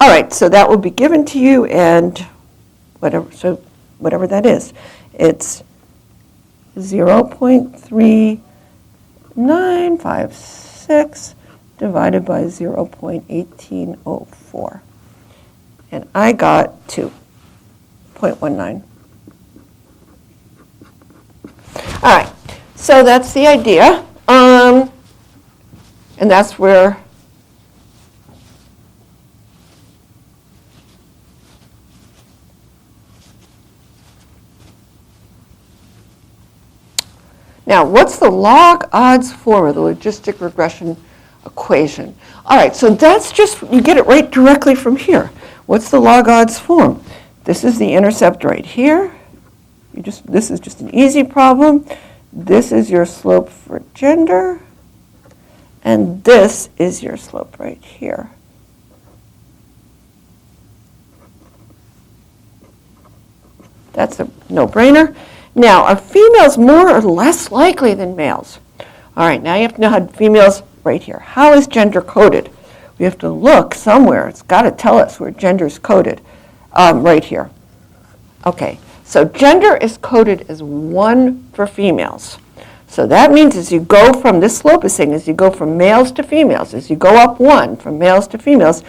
All right, so that will be given to you, and whatever that is, it's 0.3956 divided by 0.1804. And I got 2.19. All right, so that's the idea. And that's where now, what's the log odds form of the logistic regression equation? All right, so that's just, you get it right directly from here. What's the log odds form? This is the intercept right here. This is just an easy problem. This is your slope for gender. And this is your slope right here. That's a no-brainer. Now, are females more or less likely than males? All right, now you have to know how females, right here. How is gender coded? We have to look somewhere. It's got to tell us where gender is coded. Right here. Okay, so gender is coded as 1 for females. So that means as you go from, this slope is saying as you go from males to females, as you go up 1 from males to females,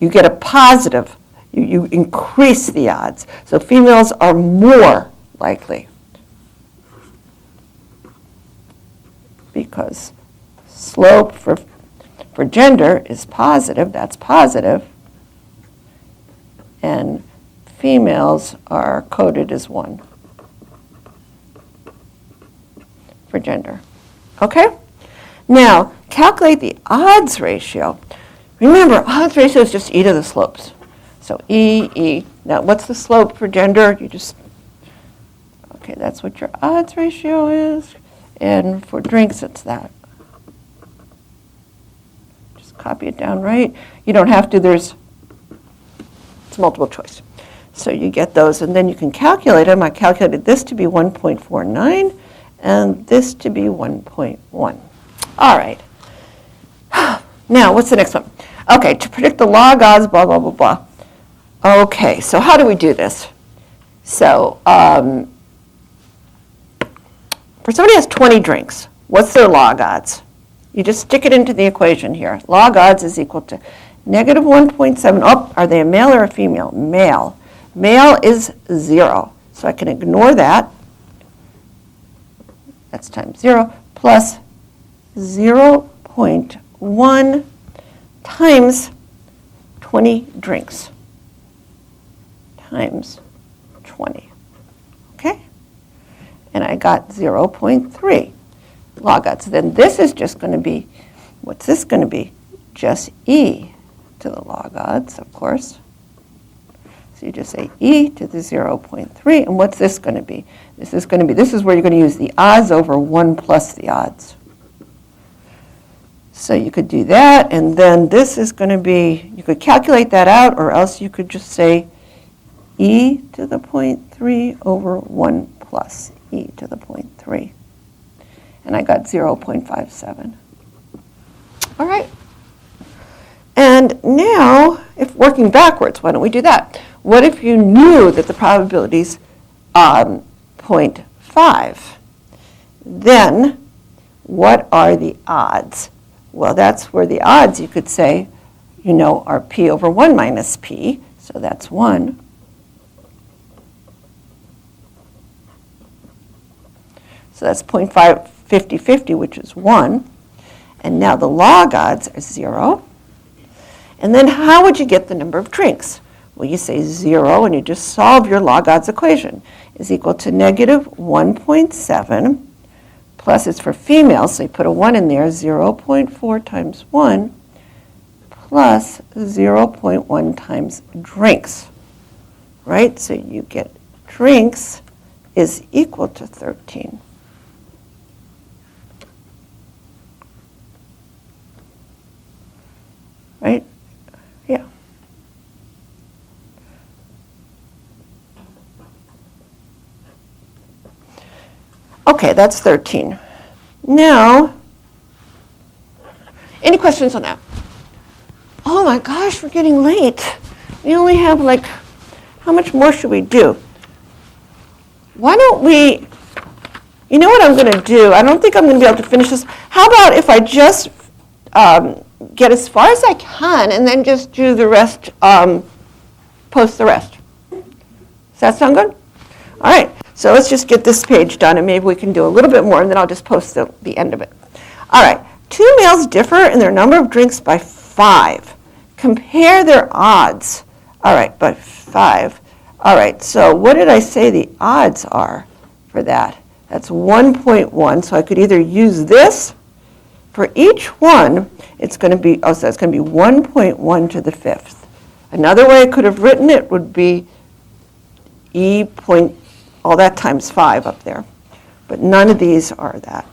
you get a positive. You increase the odds. So females are more likely, because slope for gender is positive, that's positive, and females are coded as 1 for gender. Okay? Now, calculate the odds ratio. Remember, odds ratio is just e to the slopes. So e. Now, what's the slope for gender? Okay, that's what your odds ratio is. And for drinks, it's that. copy it down right. You don't have to, it's multiple choice. So you get those, and then you can calculate them. I calculated this to be 1.49, and this to be 1.1. All right. Now, what's the next one? Okay, to predict the log odds, blah, blah, blah, blah. Okay, so how do we do this? So, for somebody who has 20 drinks, what's their log odds? You just stick it into the equation here. Log odds is equal to negative 1.7. Oh, are they a male or a female? Male. Male is 0. So I can ignore that. That's times 0 plus 0.1 times 20 drinks times 20. Okay? And I got 0.3 log odds. Then this is just going to be, what's this going to be? Just e to the log odds, of course. So you just say e to the 0.3, and what's this going to be? This is where you're going to use the odds over 1 plus the odds. So you could do that, and then this is going to be, you could calculate that out, or else you could just say e to the 0.3 over 1 plus e to the 0.3. And I got 0.57. All right. And now, if working backwards, why don't we do that? What if you knew that the probability's 0.5? Then, what are the odds? Well, that's where the odds, you could say, are p over 1 minus p. So that's 1. So that's 0.5, 50-50, which is 1. And now the log odds are 0. And then how would you get the number of drinks? Well, you say 0, and you just solve your log odds equation. Is equal to negative 1.7, plus it's for females, so you put a 1 in there, 0.4 times 1, plus 0.1 times drinks. Right? So you get drinks is equal to 13. Right? Yeah. Okay, that's 13. Now, any questions on that? Oh my gosh, we're getting late. We only have how much more should we do? Why don't we, you know what I'm going to do? I don't think I'm going to be able to finish this. How about if I just get as far as I can and then just do the rest, post the rest. Does that sound good? All right, so let's just get this page done, and maybe we can do a little bit more, and then I'll just post the end of it. All right, 2 males differ in their number of drinks by 5. Compare their odds. All right, by 5. All right, so what did I say the odds are for that? That's 1.1, so I could either use this. For each one, it's going to be, so it's going to be 1.1 to the 5th. Another way I could have written it would be e point, all that times 5 up there. But none of these are that.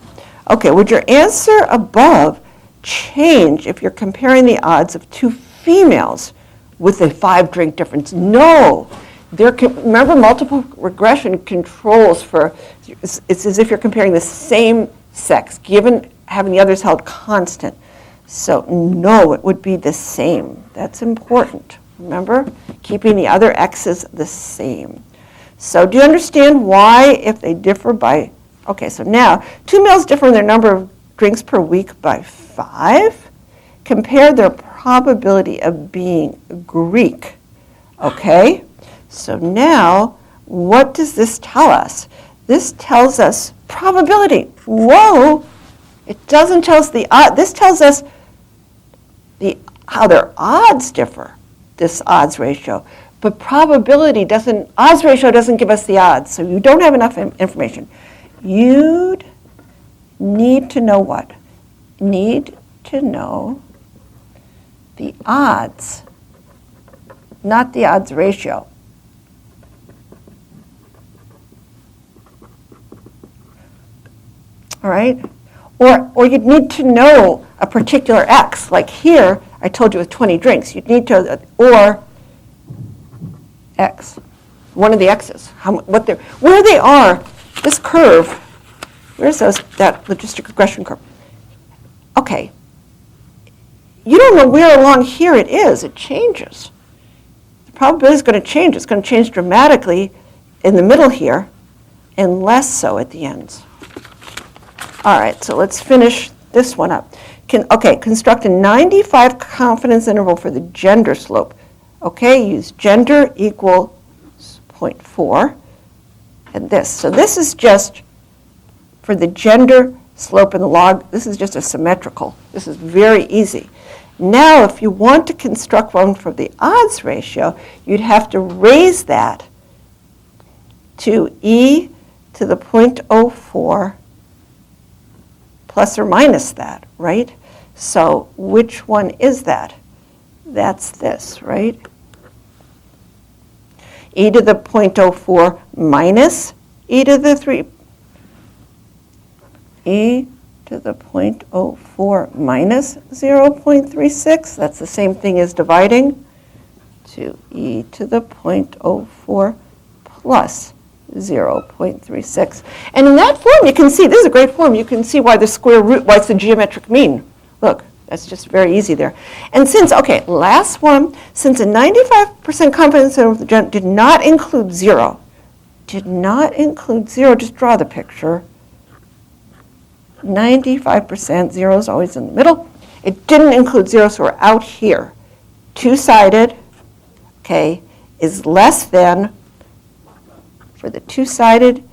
Okay, would your answer above change if you're comparing the odds of 2 females with a 5-drink difference? No. Remember, multiple regression controls for, it's as if you're comparing the same sex, having the others held constant. So no, it would be the same. That's important. Remember, keeping the other x's the same. So do you understand why, if they differ by, okay, so now 2 males differ in their number of drinks per week by 5. Compare their probability of being Greek. Okay, so now what does this tell us? This tells us probability. Whoa! It doesn't tell us the odd. This tells us how their odds differ, this odds ratio. But probability doesn't, odds ratio doesn't give us the odds. So you don't have enough information. You'd need to know what? Need to know the odds, not the odds ratio. All right? Or you'd need to know a particular X. Like here, I told you with 20 drinks, you'd need to, or X, one of the X's, where they are, this curve, where's that logistic regression curve? Okay, you don't know where along here it is, it changes. The probability is going to change. It's going to change dramatically in the middle here and less so at the ends. All right, so let's finish this one up. Construct a 95 confidence interval for the gender slope. Okay, use gender equals 0.4 and this. So this is just for the gender slope and the log. This is just a symmetrical. This is very easy. Now, if you want to construct one for the odds ratio, you'd have to raise that to e to the 0.04 plus or minus that, right? So which one is that? That's this, right? E to the 0.04 minus e to the 3. E to the 0.04 minus 0.36. That's the same thing as dividing to e to the 0.04 plus 0.36. And in that form, you can see, this is a great form, you can see why the square root, why it's the geometric mean. Look, that's just very easy there. And since, last one, since a 95% confidence interval did not include zero, just draw the picture. 95%, zero is always in the middle. It didn't include zero, so we're out here. Two-sided, is less than, for the two-sided,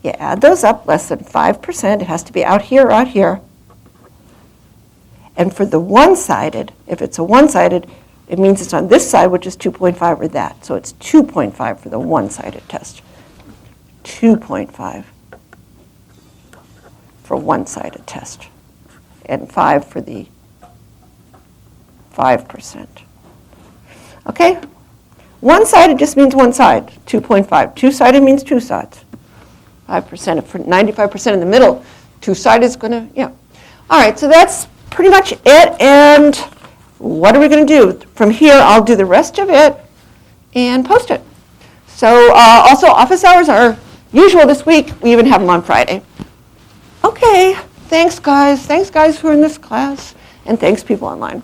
you add those up, less than 5%. It has to be out here or out here. And for the one-sided, if it's a one-sided, it means it's on this side, which is 2.5 or that. So it's 2.5 for the one-sided test. 2.5 for one-sided test. And 5 for the 5%. Okay? One-sided just means one side, 2.5. Two-sided means two sides, 5%. For 95% in the middle, two-sided is going to, All right, so that's pretty much it. And what are we going to do? From here, I'll do the rest of it and post it. So also, office hours are usual this week. We even have them on Friday. Okay, thanks, guys. Thanks, guys, who are in this class. And thanks, people online.